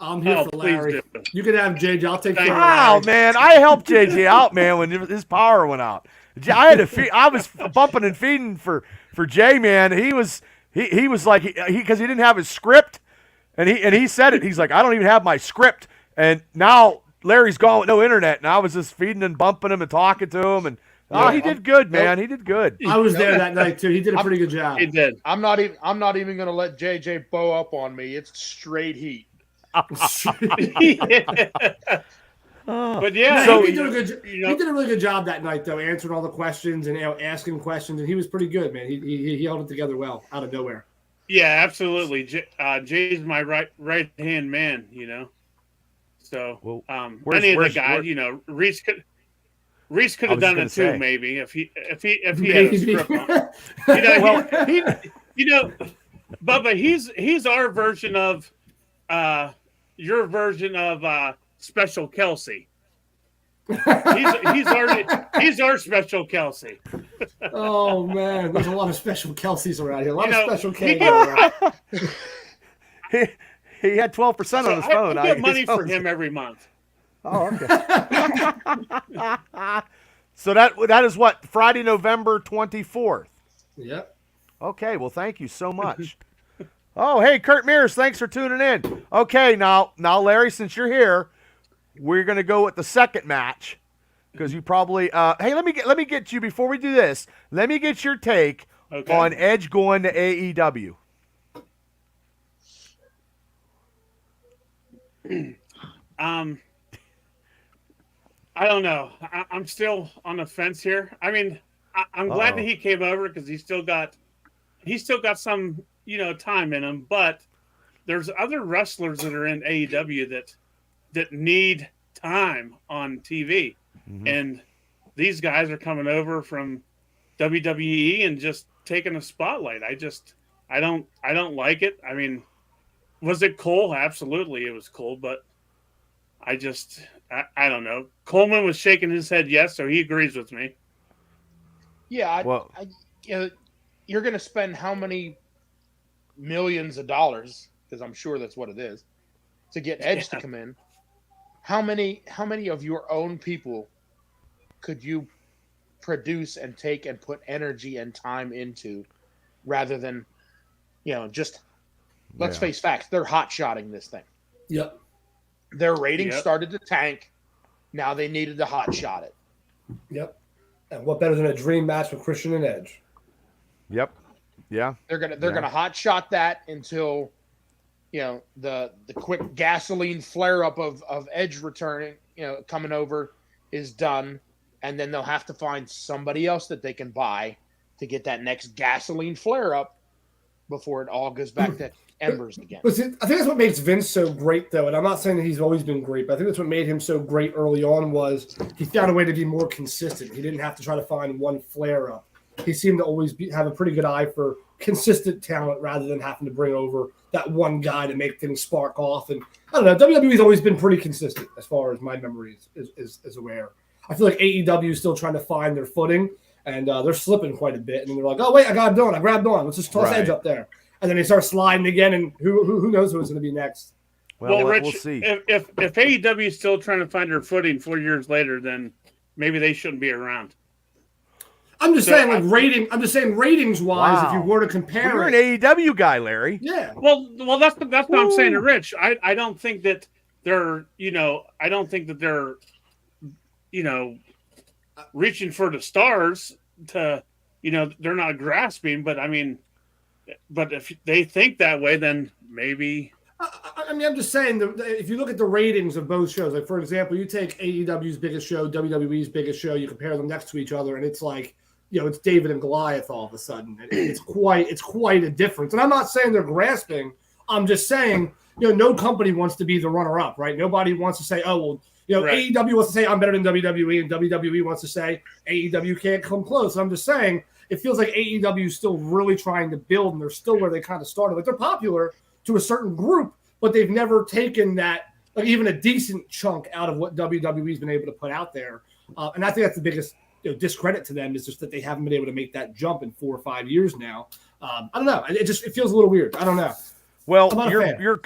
I'm here for please Larry. do. You can have JJ. I'll take care of Wow, Larry. man, I helped JJ out, man, when his power went out. I had to feed. I was bumping and feeding for Jay, man. He was like because he didn't have his script, and he said it. He's like, I don't even have my script, and now Larry's gone with no internet, and I was just feeding and bumping him and talking to him, and he did good, man. He did good. I was there that night too. He did a pretty good job. He did. I'm not even going to let JJ bow up on me. It's straight heat. But yeah, So so he did a really good job that night, though, answering all the questions and asking questions, and he was pretty good, man. He held it together well out of nowhere. yeah, absolutely. Jay's my right hand man, So any of the guys, Reese could have done it too, maybe if he had a script on. Bubba, he's our version of your version of Special Kelsey. He's our Special Kelsey. Oh man, there's a lot of special Kelseys around here. A lot of special K. He had 12% on his phone. I get money for him every month. Oh, okay. So that is what, Friday, November 24th. Yep. Okay, well, thank you so much. Oh, hey, Kurt Mears, thanks for tuning in. Okay, now, Larry, since you're here, we're gonna go with the second match because you probably. Hey, let me get you before we do this. Let me get your take on Edge going to AEW. I don't know. I'm still on the fence here. I mean, I'm glad that he came over because he's still got some time in him. But there's other wrestlers that are in AEW that need time on TV, and these guys are coming over from WWE and just taking a spotlight. I don't like it. I mean, was it cool? Absolutely, it was cool, but I don't know. Coleman was shaking his head yes, so he agrees with me. Yeah, you're going to spend how many millions of dollars, because I'm sure that's what it is, to get Edge to come in. How many of your own people could you produce and take and put energy and time into, rather than, just let's face facts, they're hot-shotting this thing. Yep. Their ratings started to tank. Now they needed to hot-shot it. Yep. And what better than a dream match with Christian and Edge? Yep. Yeah. They're gonna hot-shot that until the quick gasoline flare-up of Edge returning, coming over is done, and then they'll have to find somebody else that they can buy to get that next gasoline flare-up before it all goes back to embers again. But see, I think that's what makes Vince so great, though, and I'm not saying that he's always been great, but I think that's what made him so great early on was he found a way to be more consistent. He didn't have to try to find one flare-up. He seemed to always have a pretty good eye for consistent talent rather than having to bring over that one guy to make things spark off. And I don't know, WWE's always been pretty consistent as far as my memory is aware. I feel like AEW is still trying to find their footing, and they're slipping quite a bit. And then they're like, oh, wait, I grabbed on. Let's just toss Edge up there. And then they start sliding again, and who knows who it's going to be next. Well, Rich, we'll see. If AEW is still trying to find their footing 4 years later, then maybe they shouldn't be around. I'm just saying, ratings wise, if you were to compare, you're an AEW guy, Larry. Yeah. Well, that's what I'm saying to Rich. I don't think that they're reaching for the stars to they're not grasping. But I mean, but if they think that way, then maybe. I mean, I'm just saying if you look at the ratings of both shows, like for example, you take AEW's biggest show, WWE's biggest show, you compare them next to each other, and it's like, it's David and Goliath all of a sudden. It's quite a difference. And I'm not saying they're grasping. I'm just saying, no company wants to be the runner-up, right? Nobody wants to say, oh, well, right. AEW wants to say I'm better than WWE, and WWE wants to say AEW can't come close. I'm just saying it feels like AEW is still really trying to build, and they're still where they kind of started. Like they're popular to a certain group, but they've never taken that, like even a decent chunk out of what WWE's been able to put out there. And I think that's the biggest discredit to them is just that they haven't been able to make that jump in 4 or 5 years now. I don't know. It feels a little weird. I don't know. Well, your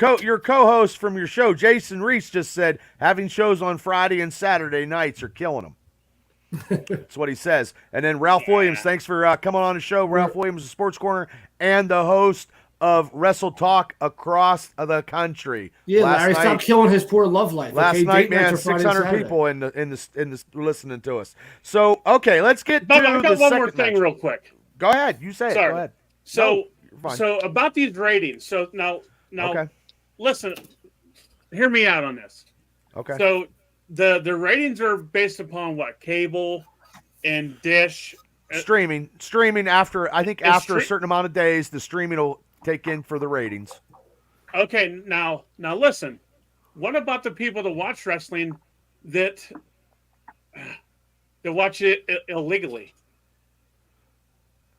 co-host from your show, Jason Reese, just said having shows on Friday and Saturday nights are killing them. That's what he says. And then Ralph Williams, thanks for coming on the show. Ralph Williams, the Sports Corner, and the host of Wrestle Talk across the country. Yeah, Larry, stop killing his poor love life. Last night, man, 600 people in the listening to us. So, okay, let's get to I've got the one second more thing match. real quick. Go ahead. You say Sorry. it. Go ahead. So about these ratings. So now, okay. Listen, hear me out on this. Okay. So the ratings are based upon what? Cable and dish. Streaming after a certain amount of days, the streaming will take in for the ratings. Okay, now listen. What about the people that watch wrestling that watch it illegally?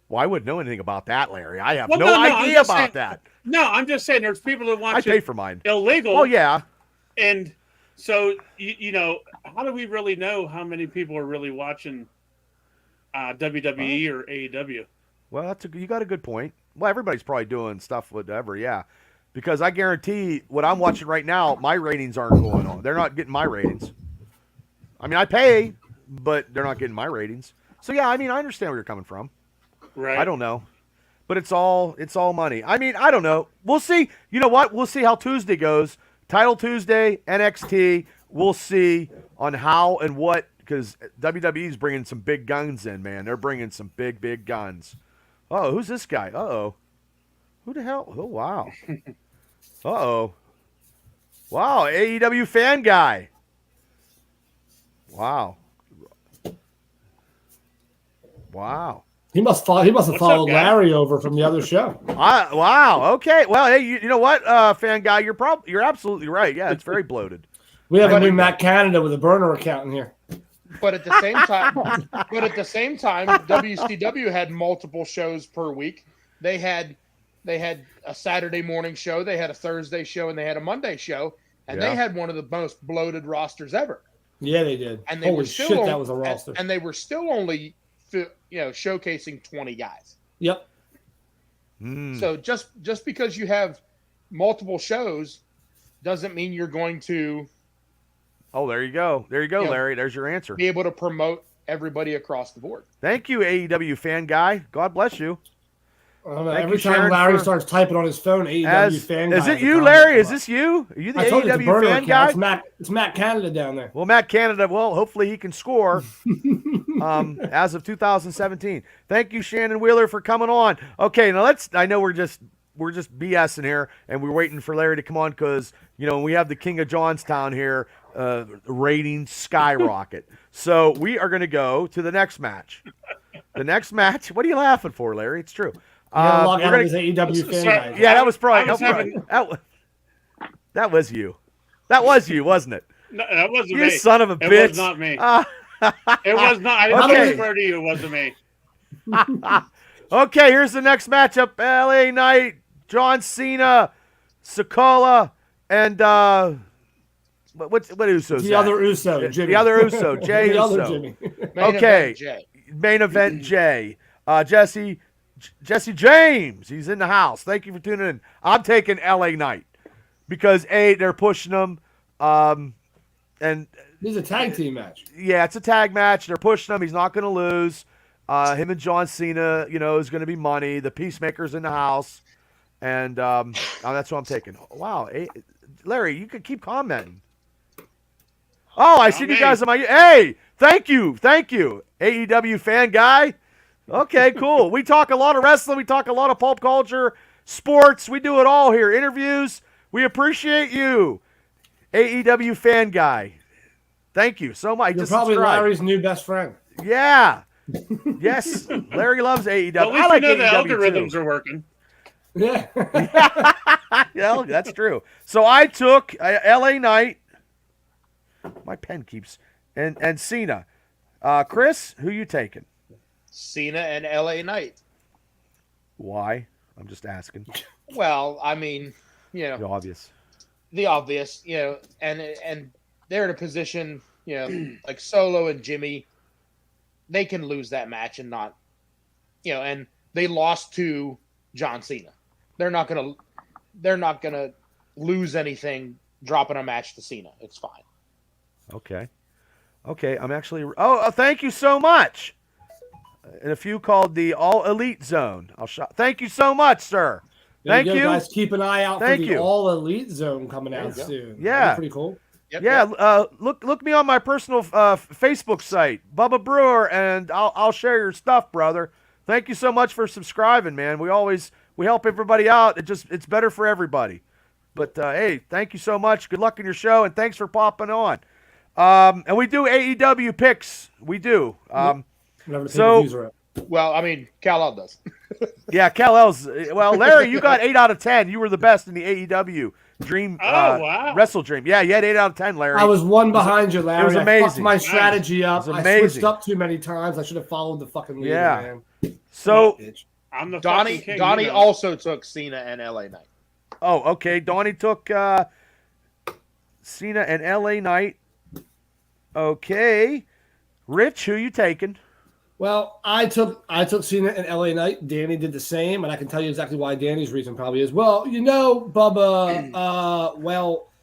Well, I wouldn't know anything about that, Larry. I have no idea about that. No, I'm just saying there's people that watch I pay for mine. Illegal. Oh, yeah. And so, how do we really know how many people are really watching WWE or AEW? Well, you got a good point. Well, everybody's probably doing stuff, whatever, yeah. Because I guarantee what I'm watching right now, my ratings aren't going on. They're not getting my ratings. I mean, I pay, but they're not getting my ratings. So, yeah, I mean, I understand where you're coming from. Right. I don't know. But it's all money. I mean, I don't know. We'll see. You know what? We'll see how Tuesday goes. Title Tuesday, NXT. We'll see on how and what, because WWE's bringing some big guns in, man. They're bringing some big guns. Oh, who's this guy? Uh-oh. Who the hell? Oh, wow. Uh-oh. Wow, AEW fan guy. Wow. Wow. He must have What's up, followed guy? Larry over from the other show. Wow. Okay. Well, hey, you know what, fan guy, you're absolutely right. Yeah, it's very bloated. We have a But- new Matt Canada with a burner account in here. But at the same time, WCW had multiple shows per week. They had a Saturday morning show, they had a Thursday show, and they had a Monday show, and they had one of the most bloated rosters ever. Yeah, they did. And they Holy were still shit, that was a roster. and they were still only showcasing 20 guys. Yep. So just because you have multiple shows doesn't mean you're going to Oh, there you go. There you go, Yeah. Larry. There's your answer. be able to promote everybody across the board. Thank you, AEW fan guy. God bless you. I don't know, Thank every you, time Sharon, Larry for- starts typing on his phone, AEW fan Is guy it has a you, comment Larry? come Is up. this you? Are you the I told you it's a AEW burner fan account. guy? It's Matt Canada down there. Well, Matt Canada, well, hopefully he can score as of 2017. Thank you, Shannon Wheeler, for coming on. Okay, now I know we're just BSing here, and we're waiting for Larry to come on because, we have the King of Johnstown here, ratings skyrocket. So we are going to go to the next match. The next match, what are you laughing for, Larry? It's true. He had a log we're out gonna- of his AEW fan Sorry. guy. Yeah, that was probably I was that was you. That was you, wasn't it? No, that wasn't You me. son of a It bitch. was not me. Ah. It was not. I didn't Okay. refer to you. It wasn't me. Okay, here's the next matchup. LA Knight, John Cena, Sokola, and what Uso's The that? other Uso, Jimmy. The other Uso, Jay the other Uso. Jimmy. Main Okay. event, Jay. Main event Jay. Jesse James. He's in the house. Thank you for tuning in. I'm taking LA Knight because they're pushing him. And This is a tag team match. yeah, it's a tag match. They're pushing him. He's not going to lose. Him and John Cena, is going to be money. The Peacemaker's in the house. And that's what I'm taking. Wow. Larry, you could keep commenting. Oh, I see you guys on my... Hey, thank you. AEW fan guy. Okay, cool. We talk a lot of wrestling. We talk a lot of pop culture, sports. We do it all here. Interviews. We appreciate you, AEW fan guy. Thank you so much. You're Just probably subscribe. Larry's new best friend. Yeah. Yes. Larry loves AEW. At least I like you know the AEW algorithms too. are working. Yeah. Yeah, that's true. So I took LA Knight. My pen keeps and Cena. Chris, who you taking? Cena and LA Knight. Why? I'm just asking. Well, I mean, The obvious. the obvious, and they're in a position, like Solo and Jimmy, they can lose that match and not, and they lost to John Cena. They're not gonna lose anything dropping a match to Cena. It's fine. Okay. I'm actually. Oh, thank you so much. And a few called the All Elite Zone. Thank you so much, sir. There Thank you go, you. guys. Keep an eye out Thank for the you. All Elite Zone coming There out you go. soon. Yeah. That'd be pretty cool. Yep, Yeah, yep. look me on my personal Facebook site, Bubba Brewer, and I'll share your stuff, brother. Thank you so much for subscribing, man. We help everybody out. It's better for everybody. But hey, thank you so much. Good luck in your show, and thanks for popping on. And we do AEW picks. We do. Whenever the So- pay-per-views are up. Well, I mean, Cal does. Yeah, Cal-L's. Well, Larry, you got 8 out of 10. You were the best in the AEW Dream. Wow. Wrestle Dream. Yeah, you had 8 out of 10, Larry. I was one behind you, Larry. was I amazing. fucked my strategy up. It was I amazing. switched up too many times. I should have followed the fucking leader, Yeah. man. So, Bitch. I'm the Donnie fucking king. Donnie you know. also took Cena and LA Knight. okay. Donnie took Cena and LA Knight. Okay. Rich, who you taking? Well, I took Cena and LA Knight. Danny did the same, and I can tell you exactly why Danny's reason probably is. Well, Bubba,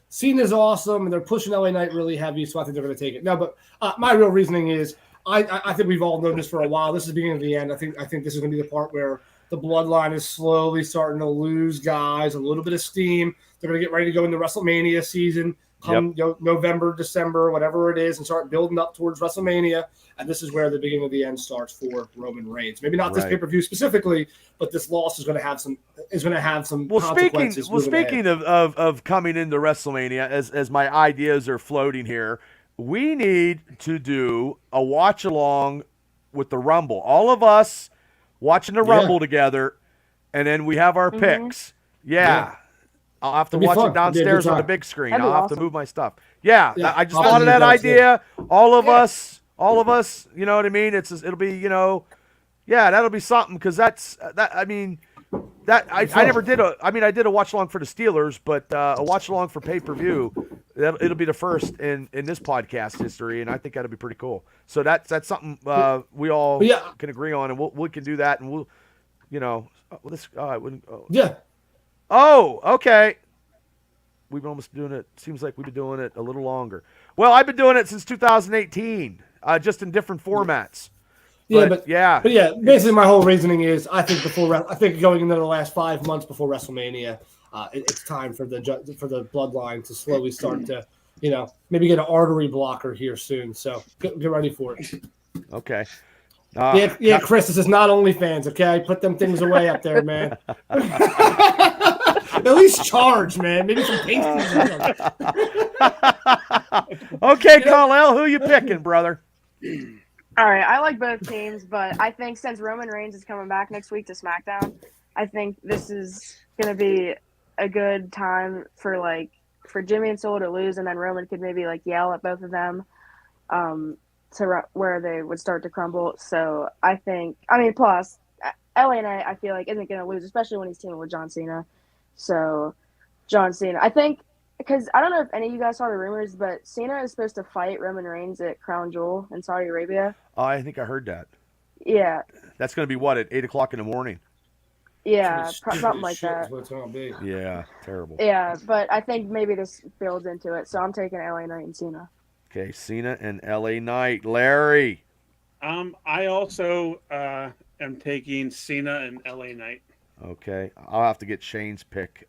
Cena's awesome, and they're pushing LA Knight really heavy, so I think they're going to take it. No, but my real reasoning is I think we've all known this for a while. This is the beginning of the end. I think this is going to be the part where the bloodline is slowly starting to lose guys, a little bit of steam. They're going to get ready to go into WrestleMania season. Come November, December, whatever it is, and start building up towards WrestleMania. And this is where the beginning of the end starts for Roman Reigns. Maybe not this Right. pay-per-view specifically, but this loss is going to have some Well, consequences. speaking of coming into WrestleMania, as my ideas are floating here, we need to do a watch along with the Rumble. All of us watching the Rumble together, and then we have our picks. Yeah. I'll have to watch it downstairs on the big screen. I'll have to move my stuff. Yeah, I just thought of that idea. All of us, you know what I mean? It'll be, that'll be something, because that's that. I mean, that I never did I did a watch along for the Steelers, but a watch along for pay-per-view, it'll be the first in this podcast history, and I think that'll be pretty cool. So that's something we all can agree on, and we can do that, and we'll, Oh, okay. We've been almost doing it. Seems like we've been doing it a little longer. Well, I've been doing it since 2018, just in different formats. But basically, my whole reasoning is I think going into the last 5 months before WrestleMania, it's time for the bloodline to slowly start to, maybe get an artery blocker here soon. So get ready for it. Okay. Chris, this is not OnlyFans, okay? Put them things away up there, man. At least charge, man. Maybe some pasties. Okay, Kyle, who you picking, brother? All right, I like both teams, but I think since Roman Reigns is coming back next week to SmackDown, I think this is going to be a good time for Jimmy and Solo to lose, and then Roman could maybe yell at both of them. To where they would start to crumble. So plus LA Knight, I feel like isn't going to lose, especially when he's teaming with John Cena. So John Cena, I think, because I don't know if any of you guys saw the rumors, but Cena is supposed to fight Roman Reigns at Crown Jewel in Saudi Arabia. Oh, I think I heard that. Yeah. That's going to be what, at 8:00 in the morning? Yeah, something like that. What's gonna be. Yeah, terrible. Yeah, but I think maybe this builds into it. So I'm taking LA Knight and Cena. Okay, Cena and LA Knight. Larry. I also am taking Cena and LA Knight. Okay, I'll have to get Shane's pick.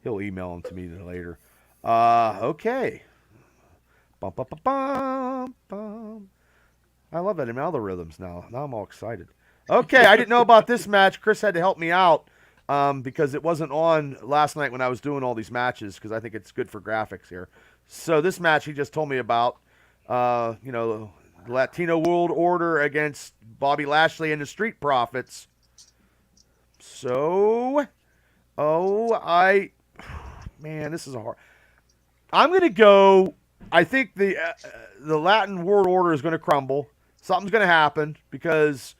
He'll email him to me later. Okay. Bum, bum, bum, bum, bum. I love that in algorithms now. Now I'm all excited. Okay, I didn't know about this match. Chris had to help me out because it wasn't on last night when I was doing all these matches, because I think it's good for graphics here. So this match he just told me about, the Latino World Order against Bobby Lashley and the Street Profits. So, this is a hard. I'm going to go, I think the Latin World Order is going to crumble. Something's going to happen because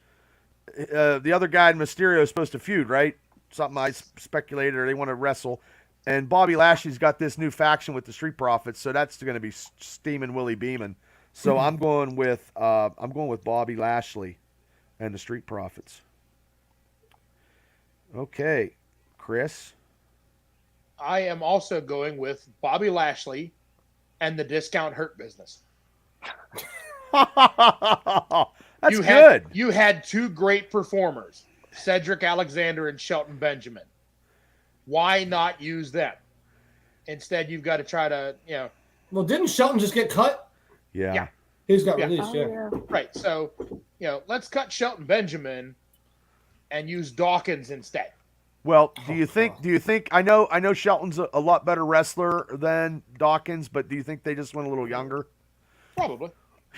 the other guy in Mysterio is supposed to feud, right? Something I speculated, or they want to wrestle. And Bobby Lashley's got this new faction with the Street Profits, so that's going to be steaming Willie Beeman. So I'm going with Bobby Lashley and the Street Profits. Okay, Chris. I am also going with Bobby Lashley and the Discount Hurt Business. That's good. You had two great performers, Cedric Alexander and Shelton Benjamin. Why not use them? Instead, you've got to try to, Well, didn't Shelton just get cut? Yeah. He's got released, yeah. Right. So, let's cut Shelton Benjamin and use Dawkins instead. Well, do you think I know Shelton's a lot better wrestler than Dawkins, but do you think they just went a little younger? Probably.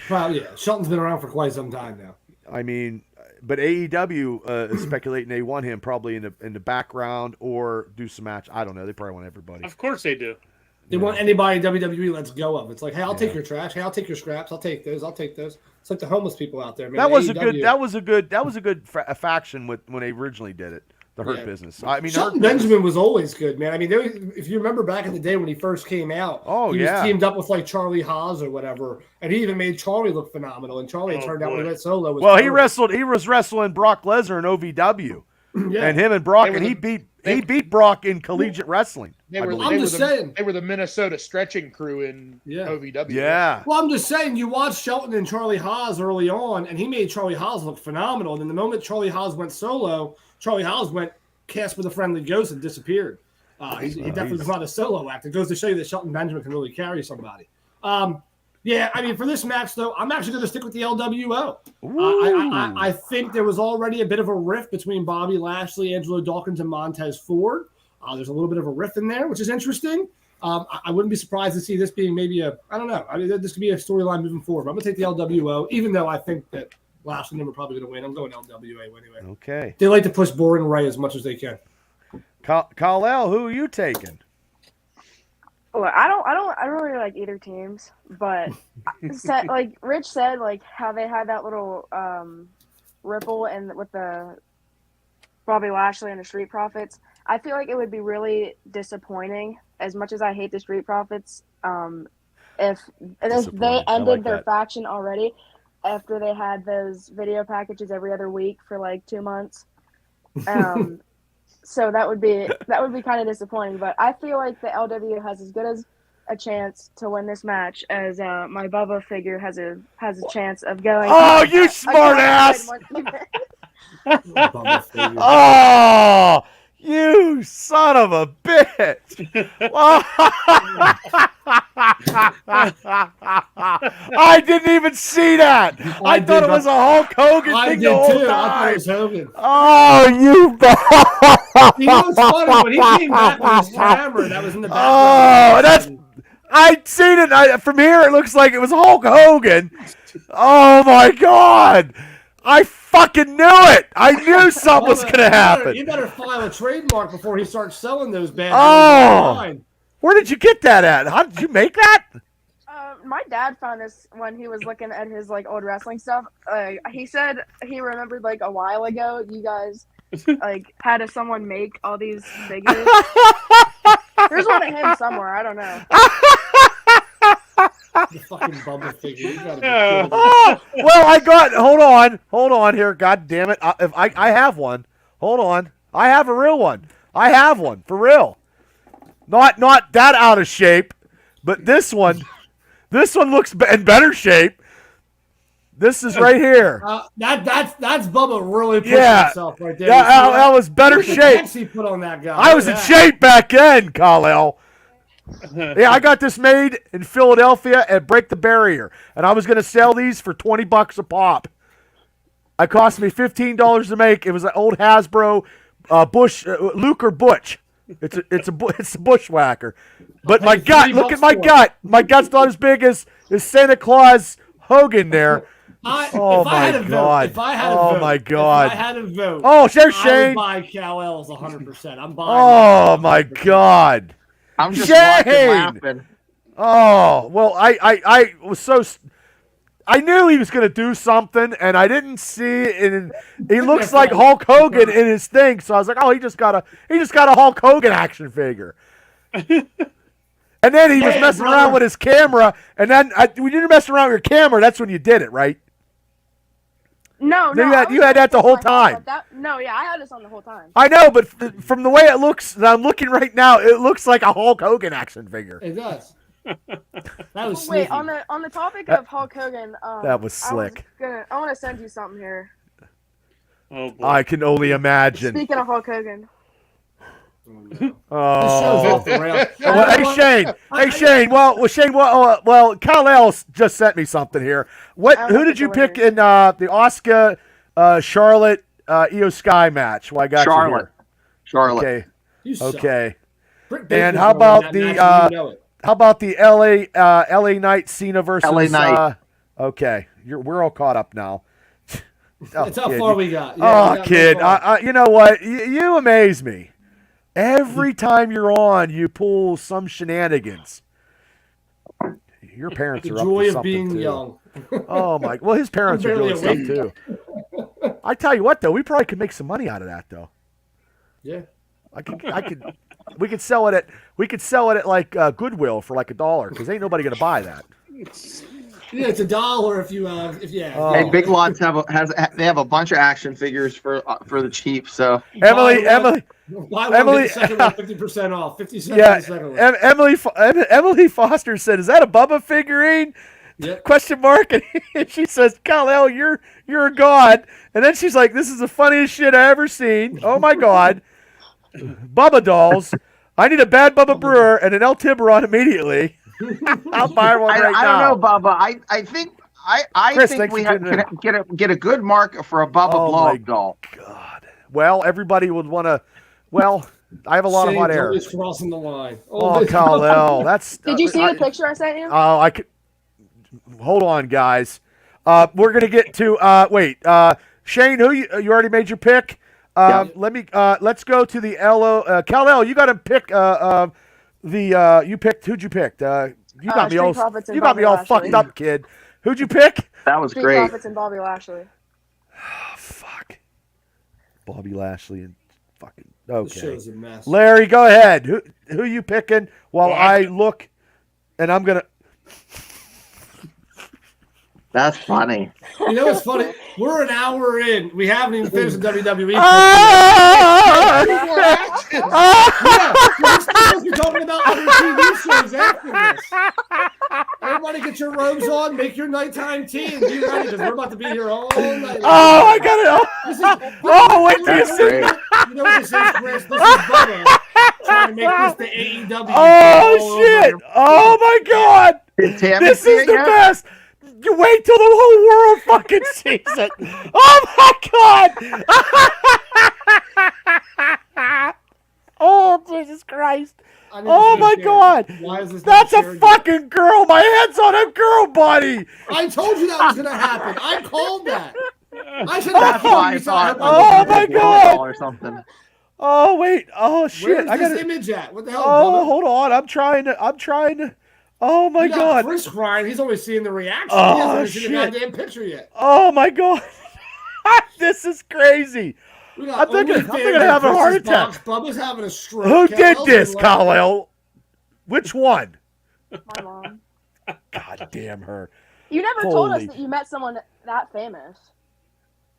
Well, yeah. Shelton's been around for quite some time now. I mean, but AEW is speculating they want him probably in the background or do some match. I don't know. They probably want everybody. Of course they do. They want anybody WWE lets go of. It's like, hey, I'll take your trash. Hey, I'll take your scraps. I'll take those. It's like the homeless people out there, man. That was a good faction when they originally did it. The Hurt Business. I mean, Shelton Benjamin was always good, man. I mean, if you remember back in the day when he first came out, he was teamed up with Charlie Haas or whatever, and he even made Charlie look phenomenal. And Charlie turned out when he went solo. He was wrestling Brock Lesnar in OVW, and him and Brock, he beat Brock in collegiate wrestling. I'm just saying they were the Minnesota stretching crew in OVW. Yeah. Well, I'm just saying you watched Shelton and Charlie Haas early on, and he made Charlie Haas look phenomenal. And then the moment Charlie Haas went solo, Charlie Haas went cast with a friendly ghost and disappeared. He definitely was not a solo act. It goes to show you that Shelton Benjamin can really carry somebody. I mean, for this match, though, I'm actually going to stick with the LWO. I think there was already a bit of a rift between Bobby Lashley, Angelo Dawkins, and Montez Ford. There's a little bit of a rift in there, which is interesting. I wouldn't be surprised to see this being maybe I don't know. I mean, this could be a storyline moving forward. But I'm going to take the LWO, even though I think that Lashley and them are probably going to win. I'm going LWO anyway. Okay. They like to push Boring Ray as much as they can. Kal-El, who are you taking? Well, I don't really like either teams, but like Rich said, like how they had that little ripple and with the Bobby Lashley and the Street Profits. I feel like it would be really disappointing, as much as I hate the Street Profits, if they ended their faction already after they had those video packages every other week for like 2 months. So that would be kind of disappointing. But I feel like the LW has as good as a chance to win this match as my Bubba figure has a chance of going. Oh, you smart ass! Oh, you son of a bitch! I didn't even see that. I thought it was a Hulk Hogan thing the whole time. I thought it was Hogan. Oh, you! You know what's funny? When he came back with his camera, that was in the Oh, background. I'd seen it from here. It looks like it was Hulk Hogan. Oh my God! I fucking knew it. I knew something was gonna happen. You better file a trademark before he starts selling those bands. Oh, where did you get that at? How did you make that? My dad found this when he was looking at his like old wrestling stuff. He said he remembered like a while ago you guys like had someone make all these figures. There's one of him somewhere. I don't know. The fucking Bubba figure. You gotta be well, I got. Hold on here. God damn it! I have one. Hold on. I have a real one. I have one for real. Not that out of shape, but this one. This one looks in better shape. This is right here. That's Bubba really pushing himself right there. That was better shape. He put on that guy. I was in shape back then, Kal-El. Yeah, I got this made in Philadelphia at Break the Barrier, and I was going to sell these for $20 a pop. It cost me $15 to make. It was an old Hasbro Bush Luke or Butch. It's a bushwhacker. But my gut, look at my gut. My gut's not as big as Santa Claus Hogan there. Oh my God! Oh my God! If I had a vote, oh, there's Shane. I would buy Kal-El's 100%. I'm buying. Oh my God! I'm just laughing. Oh well, I was so. I knew he was going to do something, and I didn't see it. And he looks like Hulk Hogan in his thing, so I was like, "Oh, he just got a Hulk Hogan action figure." And then he was messing around with his camera, and then when you mess around with your camera, that's when you did it, right? No, you had that the whole time. I had this on the whole time. I know, but from the way it looks, that I'm looking right now, it looks like a Hulk Hogan action figure. It does. That was wait, on the topic of Hulk Hogan. That was slick. I want to send you something here. Oh boy. I can only imagine. Speaking of Hulk Hogan. Oh. Hey Shane. Well, Shane. Well, Kal-El just sent me something here. Who did you pick in the Asuka, Charlotte, Io Sky match? Well, I got Charlotte. Okay. Okay. And how about the LA Knight Cena versus LA Knight? Okay, we're all caught up now. That's how far we got. Yeah, kid. You know what? You amaze me. Every time you're on, you pull some shenanigans. Your parents are up to something, the joy of being young. Oh my! Well, his parents are doing stuff too. I tell you what, though, we probably could make some money out of that, though. Yeah. We could sell it at like Goodwill for like $1 because ain't nobody gonna buy that. Yeah, it's $1 if you Hey, Big Lots have a bunch of action figures for the cheap. So Emily, second 50% off, 50 cents. Yeah, Emily Foster said, "Is that a Bubba figurine?" Yep. Question mark, and she says, "Kal-El, you're a god." And then she's like, "This is the funniest shit I ever seen. Oh my God, Bubba dolls. I need a bad Bubba Brewer and an El Tiburon immediately." I'll buy one right now. I don't know, Bubba. I think Chris, think we have to get a good market for a Bubba blow-up doll. God. Well, everybody would want to. Well, I have a lot of hot Shane's air. always crossing the line. Oh, Kal-El, that's. Did you see the picture I sent you? Oh, I could. Hold on, guys. We're gonna get to. Wait, Shane, who you already made your pick? Let me. Let's go to the LO. Kal-El, you got to pick. You picked. Who'd you pick? You got me Street all. Profits and You got me Bobby all Lashley. fucked up, kid. Who'd you pick? That was Street great. Profits and Bobby Lashley. Oh, fuck. Bobby Lashley and fucking. The Okay. show's a mess. Larry, go ahead. Who you picking while Well, I look, and I'm gonna. That's funny. You know what's funny? We're an hour in. We haven't even finished the WWE. Ah! Yeah, we're supposed to be talking about other TV shows after this. Everybody get your robes on, make your nighttime tea, and be ready because we're about to be here all night. Oh, I got it. This is, Oh, wait till you That's see. great. you know what this is, Chris? This is Bubba trying to make this the AEW. all Oh, over shit. your- Oh, my God. Did Tammy This see is it the yet? best. You wait till the whole world fucking sees it. Oh, my God. Oh, Jesus Christ. I need Oh, to my share. God. Why is this That's not a shared yet? fucking girl. My head's on a girl, buddy. I told you that was going to happen. I called that. I said That's that. why I thought. Oh, my God. Or something. Oh, wait. Oh, shit. Where's I this got it. image at? What the hell? Oh, Bubba? hold on. I'm trying to. Oh, my We got God. Chris crying. He's only seeing the reaction. Oh, he hasn't even seen the shit. goddamn picture yet. Oh, my God. This is crazy. We got I'm thinking OnlyFans of having a in heart Chris's attack. box. Bubba's having a stroke. Who did Cal-El's this, in laughing. Kal-El? Which one? My mom. God damn her. You never told us Holy- that you met someone that famous.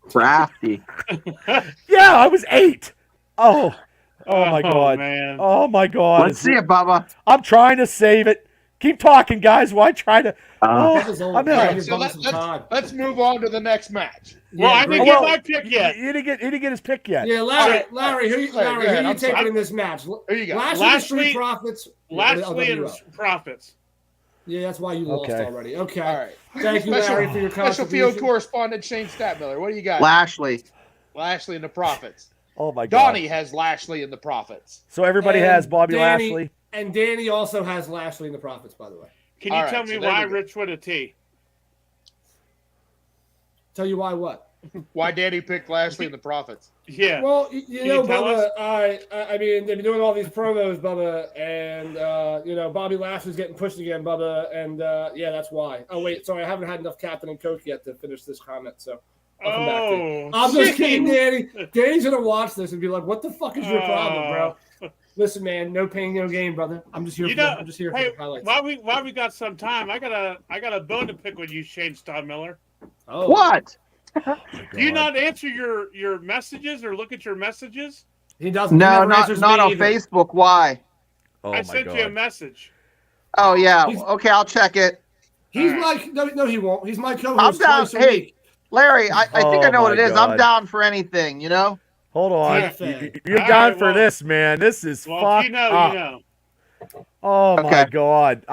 Crafty. Yeah, I was 8. Oh. Oh, my God. Man. Oh, my God. Let's see it, Bubba. I'm trying to save it. Keep talking, guys, while I try to. Bubba's old. I'm Trying having. to Right, so Bubba some time. let's move on to the next match. Well, I great. didn't get my pick yet. He didn't get his pick yet. Yeah, Larry, who you Go ahead, taking sorry. in this match? Who you got? Lashley, Lashley- Street Profits. Lashley and LWO. Profits. Yeah, that's why you lost Okay. already. Okay. All right. Thank you, Larry, for your Special field contribution. correspondent Shane Statmiller. What do you got? Lashley. Lashley and the Profits. Oh, my God. Donnie has Lashley and the Profits. So everybody And has Bobby Danny- Lashley. And Danny also has Lashley and the Profits, by the way. Can you All right, tell me so there why we go. Rich with a T? Tell you why what? Why Danny picked Lashley and the Profits? Yeah. Well, you Can know, you tell Bubba, us? I mean, they've been doing all these promos, Bubba, and, you know, Bobby Lashley's getting pushed again, Bubba, and, yeah, that's why. Oh, wait, sorry, I haven't had enough Captain and Coke yet to finish this comment, so I'll come back to it. I'm just kidding, Danny. Danny's going to watch this and be like, what the fuck is your problem, bro? Listen, man, no pain, no gain, brother. I'm just here You for know, I'm just here for hey, the highlights. while we got some time, I got a bone to pick with you, Shane Stodmiller. Oh. What? Do you not answer your messages or look at your messages? He doesn't. He No, never not answers not me on either. Facebook. Why? Oh, I my sent God. you a message. Oh yeah. He's- Okay, I'll check it. He's All my no, he won't. He's my I'm co-host down. twice a Hey, week. Larry, I think Oh, I know what it my is. God. I'm down for anything. You know. Hold on. Perfect. You're All down right, for well- this, man. This is Well, fucked if you know, up. you know. Oh, my Okay. God.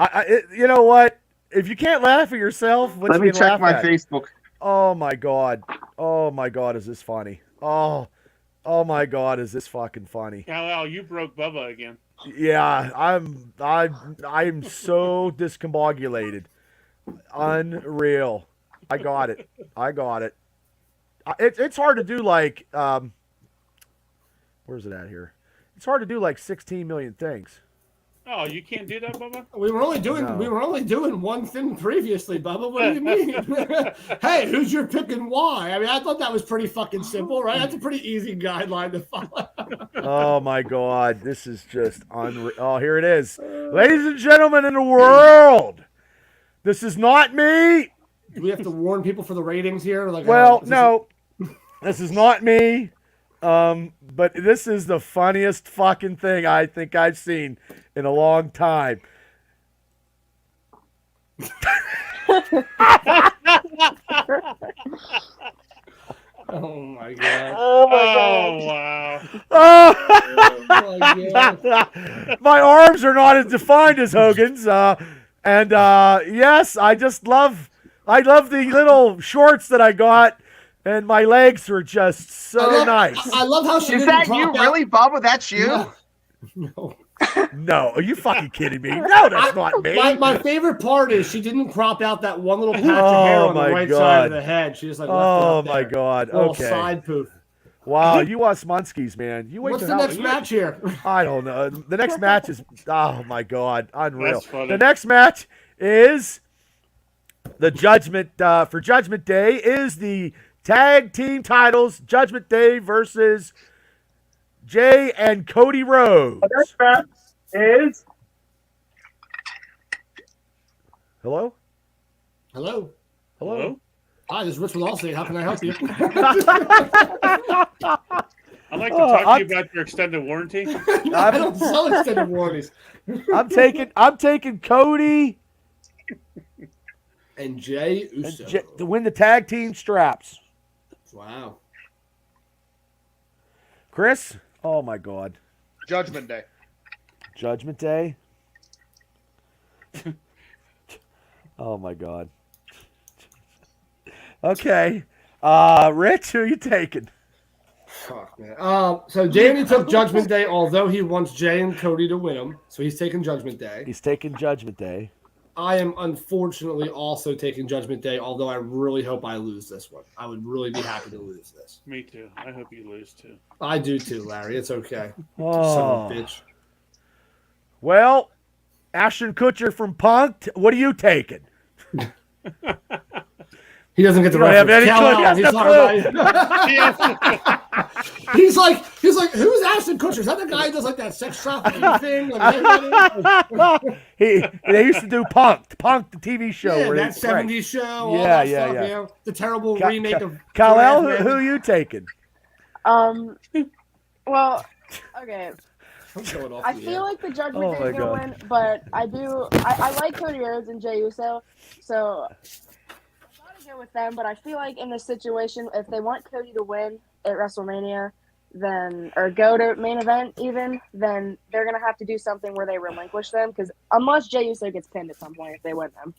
You know what? If you can't laugh at yourself, what Let you me can check laugh my at? Facebook. Oh, my God. Oh, my God, is this funny? Oh, my God, is this fucking funny? Al, you broke Bubba again. Yeah, I'm so discombobulated. Unreal. I got it. It's hard to do like where's it at here? It's hard to do like 16 million things. Oh, you can't do that, Bubba? We were only doing one thing previously, Bubba. What do you mean? Hey, who's your pick and why? I mean, I thought that was pretty fucking simple, right? That's a pretty easy guideline to follow. Oh my God, this is just unreal. Oh, here it is. Ladies and gentlemen in the world, this is not me. Do we have to warn people for the ratings here? Like, Well, no, this is not me. But this is the funniest fucking thing I think I've seen in a long time. Oh my god! Oh my Oh, wow. Oh, Oh my god! my arms are not as defined as Hogan's. And yes, I love the little shorts that I got, and my legs were just so nice. I love how she Is didn't that you, crop out- really, Bubba? That's you? No. No. No, are you fucking kidding me? No, that's not me. My favorite part is she didn't crop out that one little patch of hair on the right side of the head. She just like left it up there. God. Little Okay. side poof. Wow, you us Munskies, man. You wait What's till the next match here? I don't know. The next match is oh my god, unreal. That's funny. The next match is the Judgment for Judgment Day is the tag team titles. Judgment Day versus Jay and Cody Rhodes. The next match is Hello? Hello. Hello? Hi, this is Rich with Allstate. How can I help you? I'd like to talk to you about your extended warranty. I don't sell extended warranties. I'm taking Cody And Jay Uso. to win the tag team straps. Wow. Chris? Oh my god. Judgment Day. Judgment Day? Oh my god. Okay. Rich, who are you taking? Fuck, man. So Danny took Judgment Day, although he wants Jay and Cody to win him. So he's taking Judgment Day. He's taking Judgment Day. I am unfortunately also taking Judgment Day, although I really hope I lose this one. I would really be happy to lose this. Me too. I hope you lose too. I do too, Larry. It's okay. Oh. Son of a bitch. Well, Ashton Kutcher from Punk'd, what are you taking? He doesn't get the You don't have reference. any Cal clue. Allen, He he's has talking about- he's like, who's Ashton Kutcher? Is that the guy who does like that sex trafficking thing? Like, They used to do Punk'd, the TV show. yeah, where that they, right. 70s show. All Yeah, that yeah, stuff, yeah. You know, the terrible remake of Kal-El, Two and a Half who Men. are you taking? Well, okay. I'm going off I the feel air. like the Judgment Oh Day my is gonna God. win, but I like Cody Rhodes and Jey Uso, so I gotta go with them. But I feel like in this situation, if they want Cody to win at WrestleMania, then or go to main event even, then they're gonna have to do something where they relinquish them because unless Jey Uso gets pinned at some point if they win them.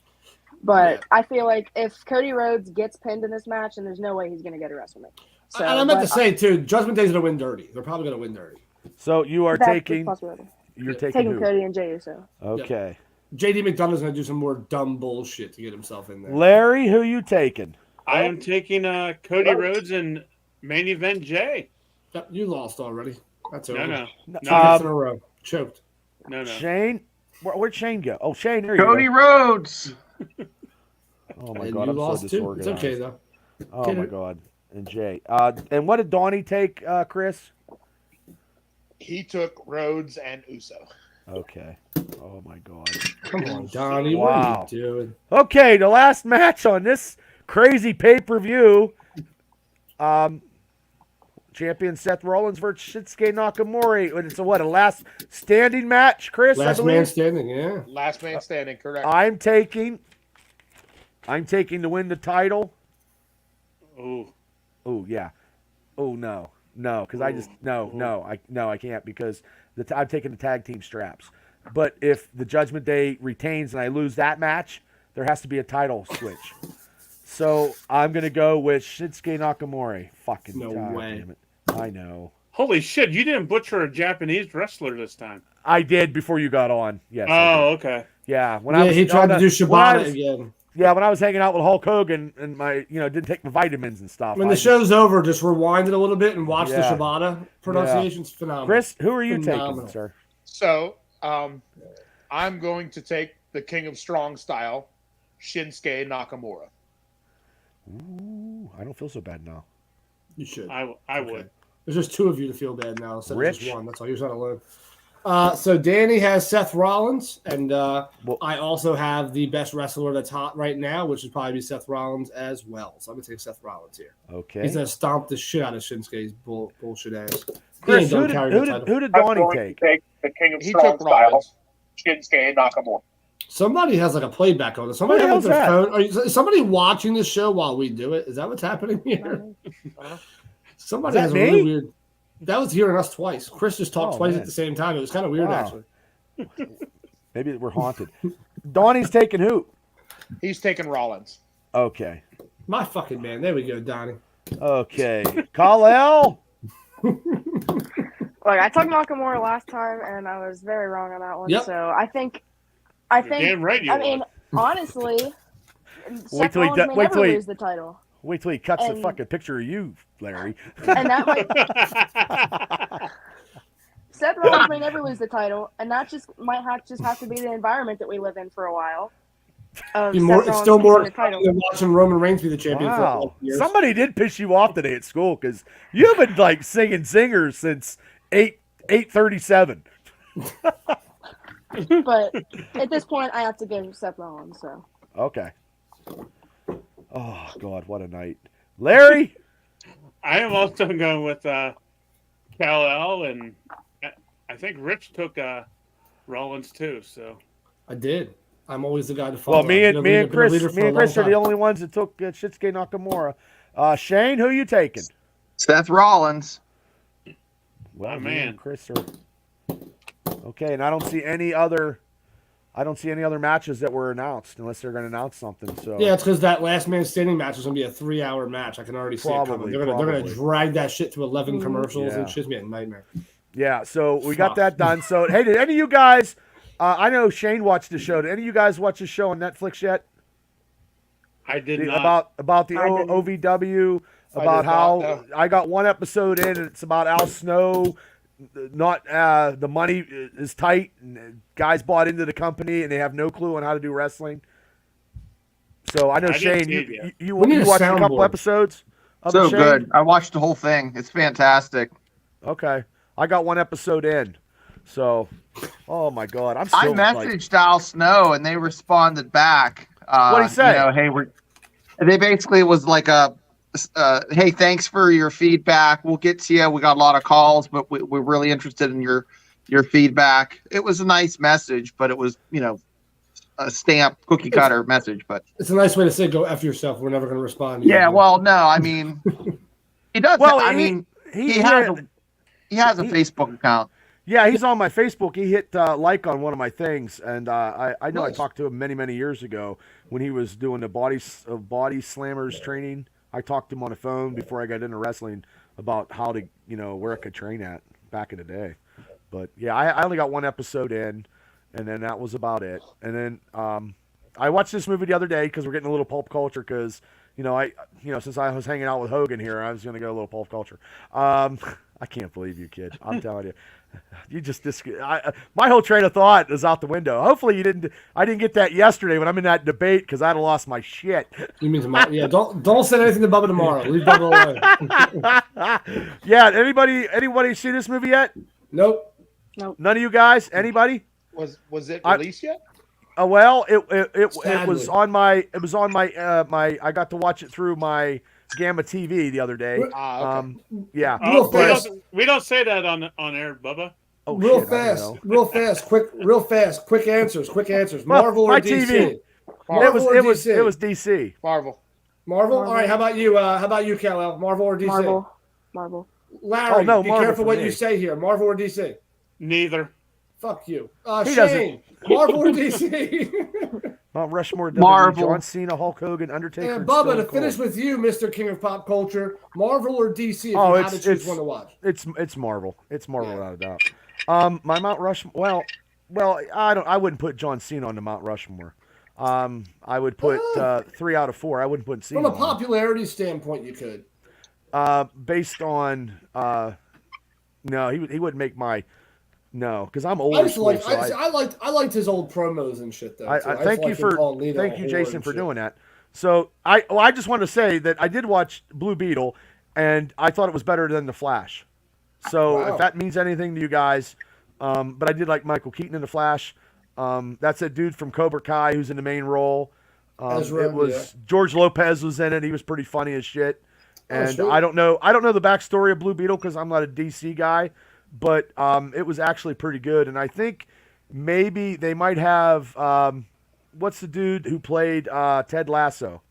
But Yeah. I feel like if Cody Rhodes gets pinned in this match, then there's no way he's gonna go to WrestleMania. So, And I meant but to say too, Judgment Day's gonna win dirty. They're probably gonna win dirty. So you are that's a taking. possibility. You're taking Taking who? Cody and Jey Uso. Okay. JD McDonough's gonna do some more dumb bullshit to get himself in there. Larry, who you taking? I am taking Cody Rhodes and main event Jay. Yep, you lost already. That's over. No. Two hits in Um, a row. Choked. No. Shane? Where'd Shane go? Oh, Shane, there you Cody go. Rhodes. Oh my And god, you I'm so lost too. It's disorganized. okay though. Oh Get my it. god. And Jay. And what did Donnie take, Chris? He took Rhodes and Uso. Okay. Oh my god. Come on, Donnie. Wow. What are you doing? Okay, the last match on this crazy pay-per-view. Champion Seth Rollins versus Shinsuke Nakamura. It's a last standing match, Chris? I Last believe? man standing. Yeah. Last man standing, correct. I'm taking to win the title. Oh, Oh yeah. Oh no, because I just I can't because I'm taking the tag team straps. But if the Judgment Day retains and I lose that match, there has to be a title switch. So I'm gonna go with Shinsuke Nakamura. Fucking No God way. damn it! I know. holy shit! You didn't butcher a Japanese wrestler this time. I did before you got on. Yes. I Oh, did. okay. Yeah. When Yeah, I was he tried to do when I Shibata was- again. Yeah, when I was hanging out with Hulk Hogan and my didn't take my vitamins and stuff. When I the just- show's over, just rewind it a little bit and watch the Yeah. Shibata pronunciation's phenomenal. Chris, who are you Phenomenal. taking, sir? So, I'm going to take the King of Strong Style, Shinsuke Nakamura. Ooh, I don't feel so bad now. You should. I Okay. would. There's just two of you to feel bad now instead of Rich? just one. That's all. You're not alone. So Danny has Seth Rollins, and I also have the best wrestler that's hot right now, which would probably be Seth Rollins as well. So I'm gonna take Seth Rollins here. Okay. He's gonna stomp the shit out of Shinsuke's bullshit ass. Chris, He who ain't did, done carrying who the did, title. who did I'm Donnie going take? to take the King of He Strong took Style, Rollins. Shinsuke Nakamura. Somebody has like a playback on it. Somebody Who the has their hell's phone. Is somebody watching this show while we do it? Is that what's happening here? Somebody Is that has a me? really weird. That was hearing us twice. Chris just talked Oh, twice man. at the same time. It was kind of weird, Wow. actually. Maybe we're haunted. Donnie's taking who? He's taking Rollins. Okay. My fucking man. There we go, Donnie. Okay. Kal-El? Look, I took Nakamura last time, and I was very wrong on that one. Yep. So I think, You're damn right you I mean, honestly, Seth till he Rollins do- may wait never till he- lose the title, Wait till he cuts a And- fucking picture of you, Larry. and that might Seth Rollins may never lose the title, and that might have to be the environment that we live in for a while. Of Seth It's Rollins still more taking the title. exciting than watching Roman Reigns be the champion for Wow. 12 years. Somebody did piss you off today at school because you've been like singing zingers since 8:37. But at this point, I have to give Seth Rollins. So Okay. Oh God, what a night, Larry. I am also going with Kal-El, and I think Rich took Rollins too. So I did. I'm always the guy to follow. Well, me and Been a Chris leader for a long are the time. only ones that took Shinsuke Nakamura. Shane, who you taking? Seth Rollins. Well, Oh, me man. and Chris are okay, and I don't see any other matches that were announced unless they're going to announce something. So Yeah, it's because that last man standing match is going to be a 3-hour match. I can already see it coming. They're going to drag that shit to 11 commercials Yeah. and shit's going to be a nightmare. Yeah, so we got that done. So hey, did any of you guys? I know Shane watched the show. Did any of you guys watch the show on Netflix yet? I did not. About the I didn't. OVW, I about did how not, no. I got one episode in, and it's about Al Snow. Not the money is tight, and guys bought into the company, and they have no clue on how to do wrestling. So I know I didn't Shane, see it yet. you We need a watched a couple soundboard. episodes. Of So it, Shane? good. I watched the whole thing. It's fantastic. Okay, I got one episode in. So, oh my God, I'm I still messaged Al Snow and they responded back. What'd he say? Hey, they basically was like hey, thanks for your feedback. We'll get to you. We got a lot of calls, but we're really interested in your feedback. It was a nice message, but it was, a stamp cookie cutter message. But It's a nice way to say go F yourself. We're never going to respond. yeah, well, no, I mean, he does. Well, he has a Facebook account. Yeah, he's on my Facebook. He hit like on one of my things, and I know Nice. I talked to him many years ago when he was doing the body slammers training. I talked to him on the phone before I got into wrestling about how to, where I could train at back in the day. But yeah, I only got one episode in, and then that was about it. And then I watched this movie the other day because we're getting a little pulp culture because since I was hanging out with Hogan here, I was going to go a little pulp culture. I can't believe you, kid. I'm telling you. You just my whole train of thought is out the window. Hopefully I didn't get that yesterday when I'm in that debate because I'd have lost my shit. You mean tomorrow? Yeah, don't send anything to Bubba tomorrow. Leave Bubba alone. Yeah, anybody see this movie yet? Nope. None of you guys? Anybody? Was it released yet? Well, it was Sadly. on my I got to watch it through my Gamma TV the other day. Okay. Yeah. Real fast. We don't say that on air, Bubba. Oh, real shit, I don't fast, know. quick answers. Well, Marvel my or DC? TV. Marvel or It was DC? DC. Marvel. Marvel? All right, how about you? Kal-El? Marvel or DC? Marvel. Larry, Oh, no, be Marvel careful for what me. you say here. Marvel or DC? Neither. Fuck you. He Shane, Marvel or DC? Mount Rushmore, WWE, Marvel. John Cena, Hulk Hogan, Undertaker. And Bubba, Stone to finish Cold. with you, Mr. King of Pop Culture, Marvel or DC if Oh, you had to choose it's one to watch? It's Marvel. It's Marvel without a doubt. My Mount Rushmore. Well, I wouldn't put John Cena on the Mount Rushmore. I would put 3 out of 4. I wouldn't put Cena. From a on. popularity standpoint, you could. Based on no, he wouldn't make my no because I'm older. I just school, so I liked his old promos and shit though. I too. I just thank you liked him for calling Lita thank a you, whore Jason, and for shit. doing that. So I just wanted to say that I did watch Blue Beetle, and I thought it was better than the Flash. So Wow. if that means anything to you guys, but I did like Michael Keaton in the Flash. That's a dude from Cobra Kai who's in the main role. Ezra, It was George Lopez was in it. He was pretty funny as shit. And sweet. I don't know the backstory of Blue Beetle because I'm not a DC guy, but it was actually pretty good. And I think maybe they might have what's the dude who played Ted Lasso?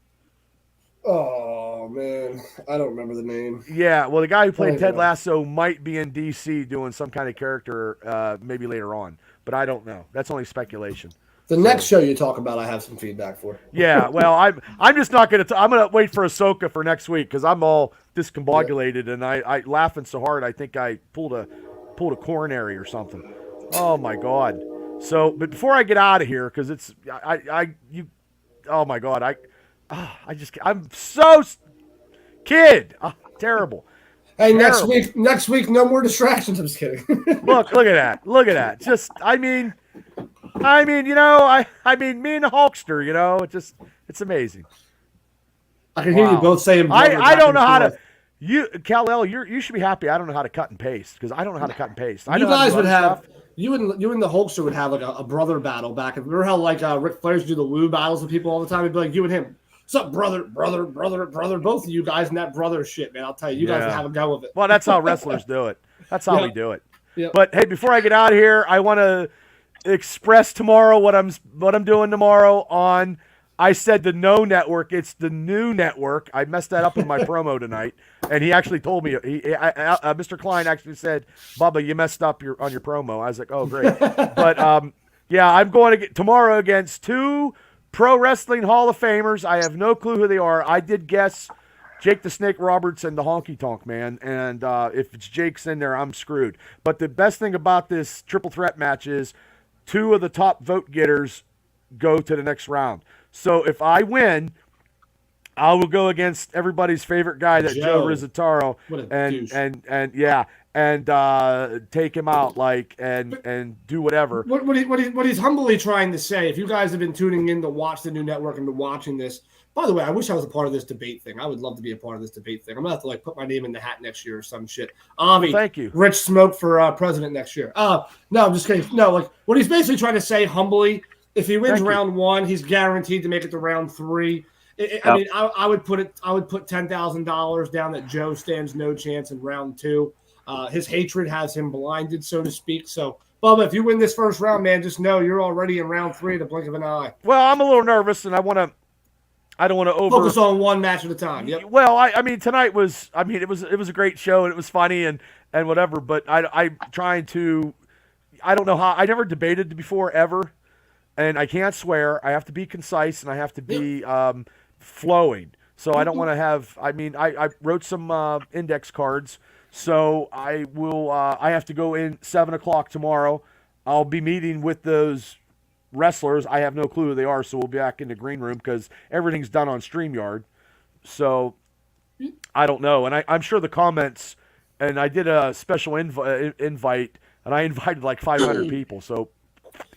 Oh man, I don't remember the name. Yeah, well, the guy who played Oh, Ted yeah. Lasso might be in DC doing some kind of character maybe later on, but I don't know. That's only speculation. The next show you talk about, I have some feedback for. Yeah, well, I'm just not gonna. I'm gonna wait for Ahsoka for next week because I'm all discombobulated and I laughing so hard I think I pulled a pulled a coronary or something. Oh my God. So, but before I get out of here, because it's oh my God, I'm so kid, terrible. Hey, Terrible. next week, no more distractions. I'm just kidding. Look at that. Just, I mean, you know, me and the Hulkster, it's amazing. I can hear you both saying. I don't know how to. Kal-El, you should be happy. I don't know how to cut and paste because I don't know how to cut and paste. I You know how to guys do would other have stuff. you and the Hulkster would have like a brother battle back. Remember how like Ric Flair's do the woo battles with people all the time? It'd be like you and him. What's up, brother? Both of you guys and that brother shit, man. I'll tell you, you guys would have a go of it. Well, that's how wrestlers do it. That's how Yeah. we do it. Yeah. But hey, before I get out of here, I want to express tomorrow what I'm doing tomorrow on. I said the No Network. It's the new network. I messed that up in my promo tonight, and he actually told me. Mr. Klein actually said, "Bubba, you messed up on your promo." I was like, "Oh, great." But yeah, I'm going to get tomorrow against 2 Pro Wrestling Hall of Famers. I have no clue who they are. I did guess Jake the Snake Roberts and the Honky Tonk Man, and if it's Jake's in there, I'm screwed. But the best thing about this triple threat match is 2 of the top vote getters go to the next round. So if I win, I will go against everybody's favorite guy, that Joe Rizzataro, and take him out and do whatever. What he's humbly trying to say, if you guys have been tuning in to watch the new network and to watching this, by the way, I wish I was a part of this debate thing. I would love to be a part of this debate thing. I'm gonna have to put my name in the hat next year or some shit. Thank you. Rich Smoke for president next year. No, I'm just kidding. No, what he's basically trying to say humbly, if he wins round 1, he's guaranteed to make it to round 3. I mean, I would put $10,000 down that Joe stands no chance in round 2. His hatred has him blinded, so to speak. So, Bubba, if you win this first round, man, just know you're already in round 3 at the blink of an eye. Well, I'm a little nervous, and I don't want to focus on one match at a time. Yep. Well, I mean, tonight was. I mean, it was a great show, and it was funny and whatever. But I'm trying to. I don't know how. I never debated before ever, and I can't swear. I have to be concise and I have to be flowing. So I don't want to have. I mean, I wrote some index cards. So I will. I have to go in 7:00 tomorrow. I'll be meeting with those wrestlers. I have no clue who they are, so we'll be back in the green room because everything's done on StreamYard. So I don't know, and I'm sure the comments. And I did a special invite, and I invited like 500 people. So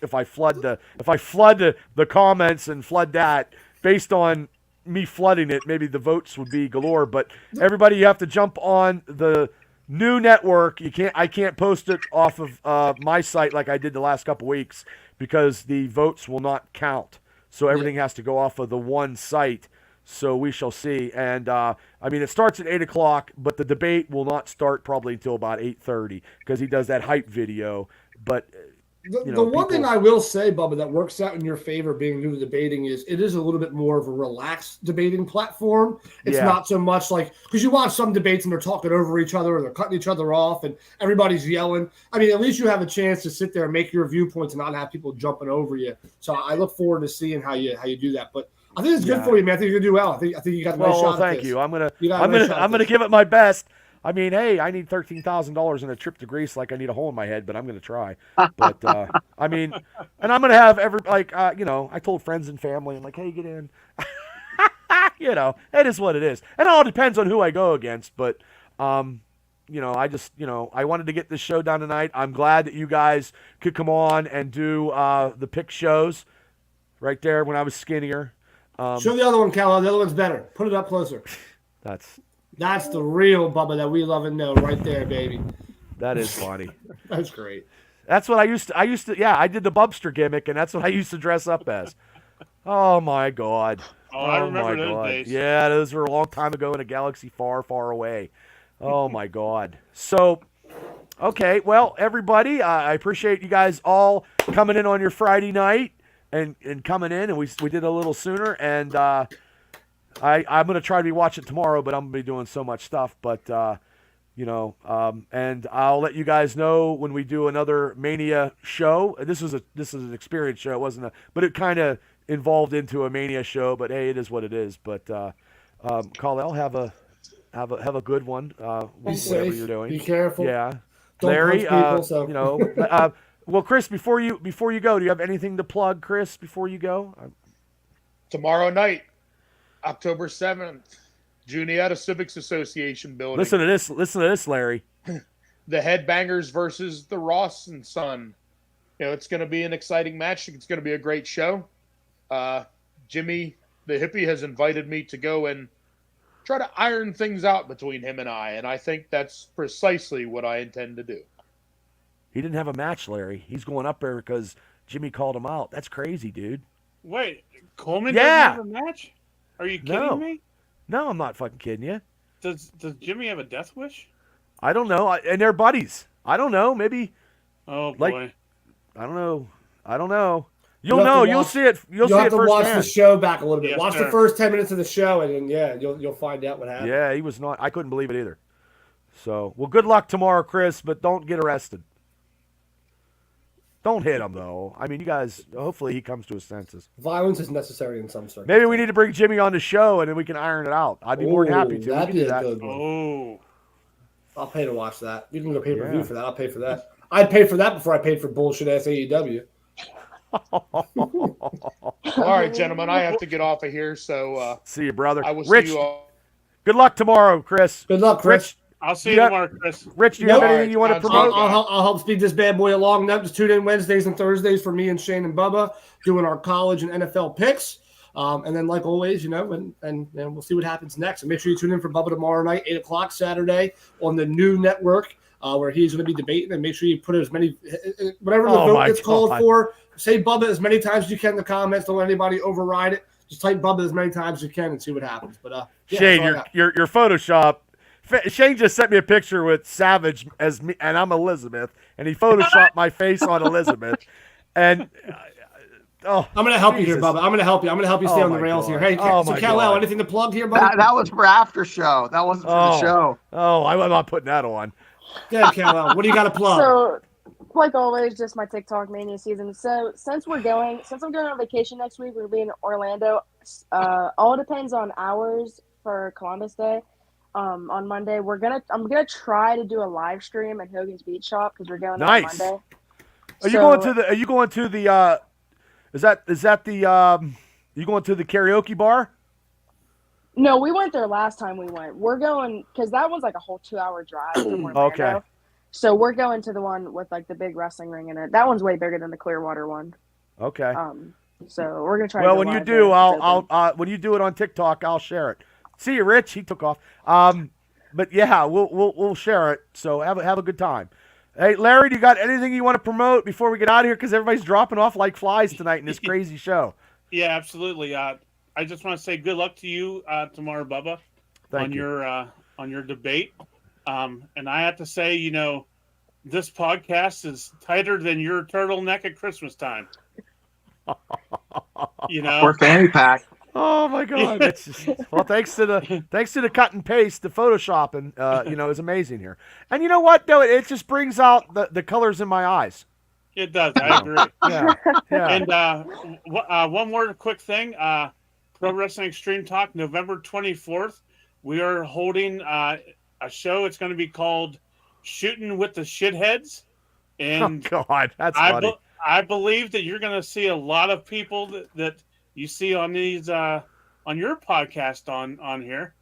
if I flood the comments and flood that based on me flooding it, maybe the votes would be galore. But everybody, you have to jump on the new network. I can't post it off of my site like I did the last couple weeks because the votes will not count. So everything has to go off of the one site. So we shall see. And I mean, it starts at 8:00, but the debate will not start probably until about 8:30 because he does that hype video. But the one thing I will say, Bubba, that works out in your favor being new to debating is it is a little bit more of a relaxed debating platform. It's not so much like, because you watch some debates and they're talking over each other or they're cutting each other off and everybody's yelling. I mean, at least you have a chance to sit there and make your viewpoints and not have people jumping over you. So I look forward to seeing how you do that. But I think it's good for you, man. I think you're gonna do well. I think you got a nice shot. Well, thank you. I'm gonna give it my best. I mean, hey, I need $13,000 in a trip to Greece, like I need a hole in my head, but I'm gonna try. But I mean, and I'm gonna have I told friends and family, I'm like, hey, get in. It is what it is, and it all depends on who I go against. But I wanted to get this show done tonight. I'm glad that you guys could come on and do the pick shows right there when I was skinnier. Show the other one, Cal. The other one's better. Put it up closer. That's the real Bubba that we love and know right there, baby. That is funny. That's great. That's what I used to. Yeah, I did the Bubster gimmick, and that's what I used to dress up as. Oh my God. I remember those days. Yeah, those were a long time ago in a galaxy far, far away. Oh my God. So, okay, well, everybody, I appreciate you guys all coming in on your Friday night and coming in, and we did a little sooner, and I'm going to try to be watching tomorrow, but I'm going to be doing so much stuff. But, and I'll let you guys know when we do another Mania show. This is an experience show. It wasn't but it kind of involved into a Mania show. But hey, it is what it is. But Kal-El, have a good one. Be safe. You're doing. Be careful. Yeah. Don't Larry, punch people, so. Well, Chris, before you go, do you have anything to plug, Chris, before you go? Tomorrow night, October 7th, Juniata Civics Association building. Listen to this, Larry. The Headbangers versus the Ross and Son. It's going to be an exciting match. It's going to be a great show. Jimmy, the hippie, has invited me to go and try to iron things out between him and I think that's precisely what I intend to do. He didn't have a match, Larry. He's going up there because Jimmy called him out. That's crazy, dude. Wait, Coleman doesn't have a match? Are you kidding me? No, I'm not fucking kidding you. Does Jimmy have a death wish? I don't know. And they're buddies. I don't know. Maybe. Oh boy. I don't know. You'll know. You'll see it. You'll see it firsthand. You'll have to watch the show back a little bit. Yes, Watch sir. the first 10 minutes of the show, and then you'll find out what happened. Yeah, he was not. I couldn't believe it either. So, well, good luck tomorrow, Chris. But don't get arrested. Don't hit him though. I mean, you guys. Hopefully, he comes to his senses. Violence is necessary in some circumstances. Maybe we need to bring Jimmy on the show, and then we can iron it out. I'd be more than happy to. That'd be a good one. Oh. I'll pay to watch that. You can go pay-per-view for that. I'll pay for that. I'd pay for that before I paid for bullshit-ass AEW. All right, gentlemen, I have to get off of here, so see you, brother. I will Rich, see you all. Good luck tomorrow, Chris. Good luck, Chris. I'll see you tomorrow, Chris. Rich, do you have anything you want to promote? I'll help speed this bad boy along. Now, just tune in Wednesdays and Thursdays for me and Shane and Bubba doing our college and NFL picks. And then, like always, and we'll see what happens next. And make sure you tune in for Bubba tomorrow night, 8 o'clock Saturday on the new network, where he's going to be debating. And make sure you put as many, whatever the vote gets called for, say Bubba as many times as you can in the comments. Don't let anybody override it. Just type Bubba as many times as you can and see what happens. But Shane, your Photoshop. Shane just sent me a picture with Savage as me, and I'm Elizabeth, and he photoshopped my face on Elizabeth. And I'm going to help you here, Bubba. I'm going to help you. I'm going to help you stay on the rails here. Hey, so Kal-El, anything to plug here, buddy? That was for after show. That wasn't for the show. Oh, I'm not putting that on. Yeah, Kal-El, what do you got to plug? So, like always, just my TikTok Mania season. So, since I'm going on vacation next week, we'll be in Orlando. All depends on hours for Columbus Day. On Monday, I'm gonna try to do a live stream at Hogan's Beach Shop because we're going there on Monday. Are you going to the? Is that the? You going to the karaoke bar? No, we went there last time we went. We're going because that one's like a whole 2-hour drive from Orlando. Okay. So we're going to the one with like the big wrestling ring in it. That one's way bigger than the Clearwater one. Okay. So we're gonna try. Well, when you do, I'll when you do it on TikTok, I'll share it. See you, Rich. He took off. But yeah, we'll share it. So have a good time. Hey, Larry, do you got anything you want to promote before we get out of here? Because everybody's dropping off like flies tonight in this crazy show. Yeah, absolutely. I just want to say good luck to you tomorrow, Bubba, on your debate. And I have to say, this podcast is tighter than your turtleneck at Christmas time. Or fanny pack. Oh my God! Well, thanks to the cut and paste, the photoshopping, is amazing here. And you know what? Though it just brings out the colors in my eyes. It does. I agree. Yeah. And one more quick thing: Pro Wrestling Extreme Talk, November 24th. We are holding a show. It's going to be called "Shooting with the Shitheads." And oh God, that's funny. I believe that you're going to see a lot of people that you see on these on your podcast on here.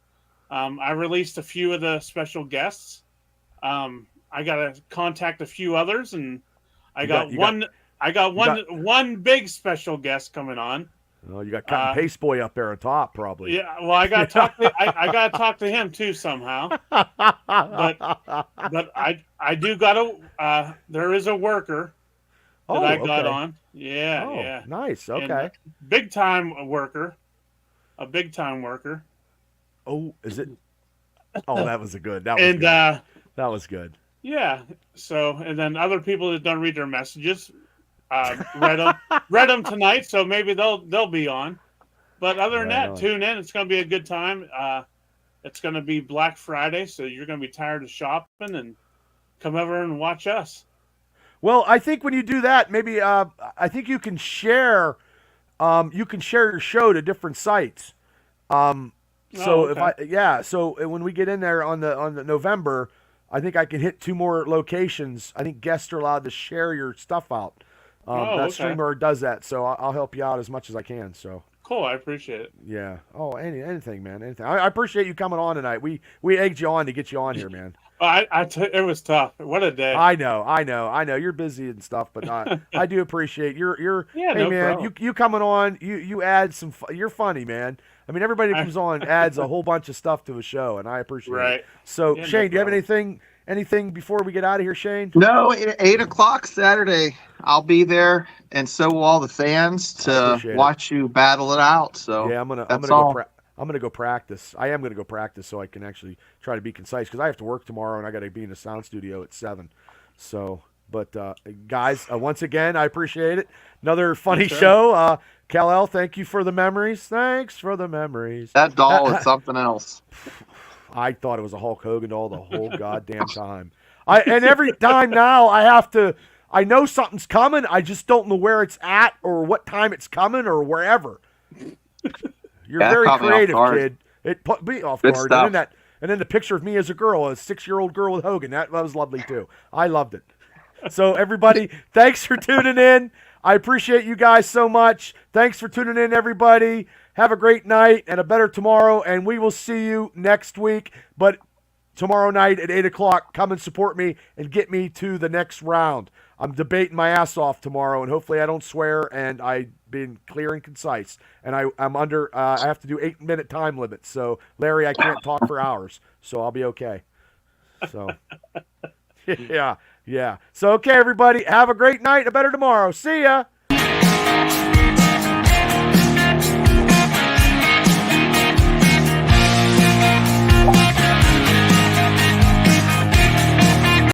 I released a few of the special guests. I got to contact a few others, and I got one big special guest coming on. Oh, you got Cut and Paste Boy up there on top, probably. Yeah, well, I got to talk to I got to talk to him too somehow. But I do got to. There is a worker that I got on. Yeah, yeah. Nice. Okay. And a big time worker. Oh, is it? Oh, that was good. That was good. Yeah. So, and then other people that don't read their messages read them tonight. So maybe they'll be on. But other than that, tune in. It's going to be a good time. It's going to be Black Friday, so you're going to be tired of shopping and come over and watch us. Well, I think when you do that, maybe I think you can share your show to different sites. So when we get in there on the November, I think I can hit 2 more locations. I think guests are allowed to share your stuff out. That okay. streamer does that, so I'll help you out as much as I can. So Cool. I appreciate it. yeah. Oh, anything, man. Anything. I appreciate you coming on tonight. We egged you on to get you on here, man. It was tough. What a day. I know. You're busy and stuff, but I do appreciate you're. Yeah, hey, no man, problem. you coming on? You add some. You're funny, man. I mean, everybody that comes on adds a whole bunch of stuff to a show, and I appreciate Right. it. So, Yeah, no Shane, do you have problem. anything before we get out of here, Shane? No, 8 o'clock Saturday. I'll be there, and so will all the fans to appreciate it. watch you battle it out. So Yeah, I'm gonna that's go. all. I'm gonna go practice. I am gonna go practice so I can actually try to be concise because I have to work tomorrow and I got to be in the sound studio at 7. So, but guys, once again, I appreciate it. Another funny Sure. show. Kal-El, thank you for the memories. Thanks for the memories. That doll is something else. I thought it was a Hulk Hogan doll the whole goddamn time. And every time now I know something's coming. I just don't know where it's at or what time it's coming or wherever. You're Yeah, very caught me off creative, guard. kid. It put me off Good guard. stuff. And then the picture of me as a girl, a 6-year-old girl with Hogan. That was lovely too. I loved it. So everybody, thanks for tuning in. I appreciate you guys so much. Thanks for tuning in, everybody. Have a great night and a better tomorrow, and we will see you next week. But tomorrow night at 8 o'clock, come and support me and get me to the next round. I'm debating my ass off tomorrow, and hopefully I don't swear, and I've been clear and concise. And I'm under, I have to do 8-minute time limit. So, Larry, I can't talk for hours, so I'll be okay. So, yeah. So, okay, everybody, have a great night, a better tomorrow. See ya.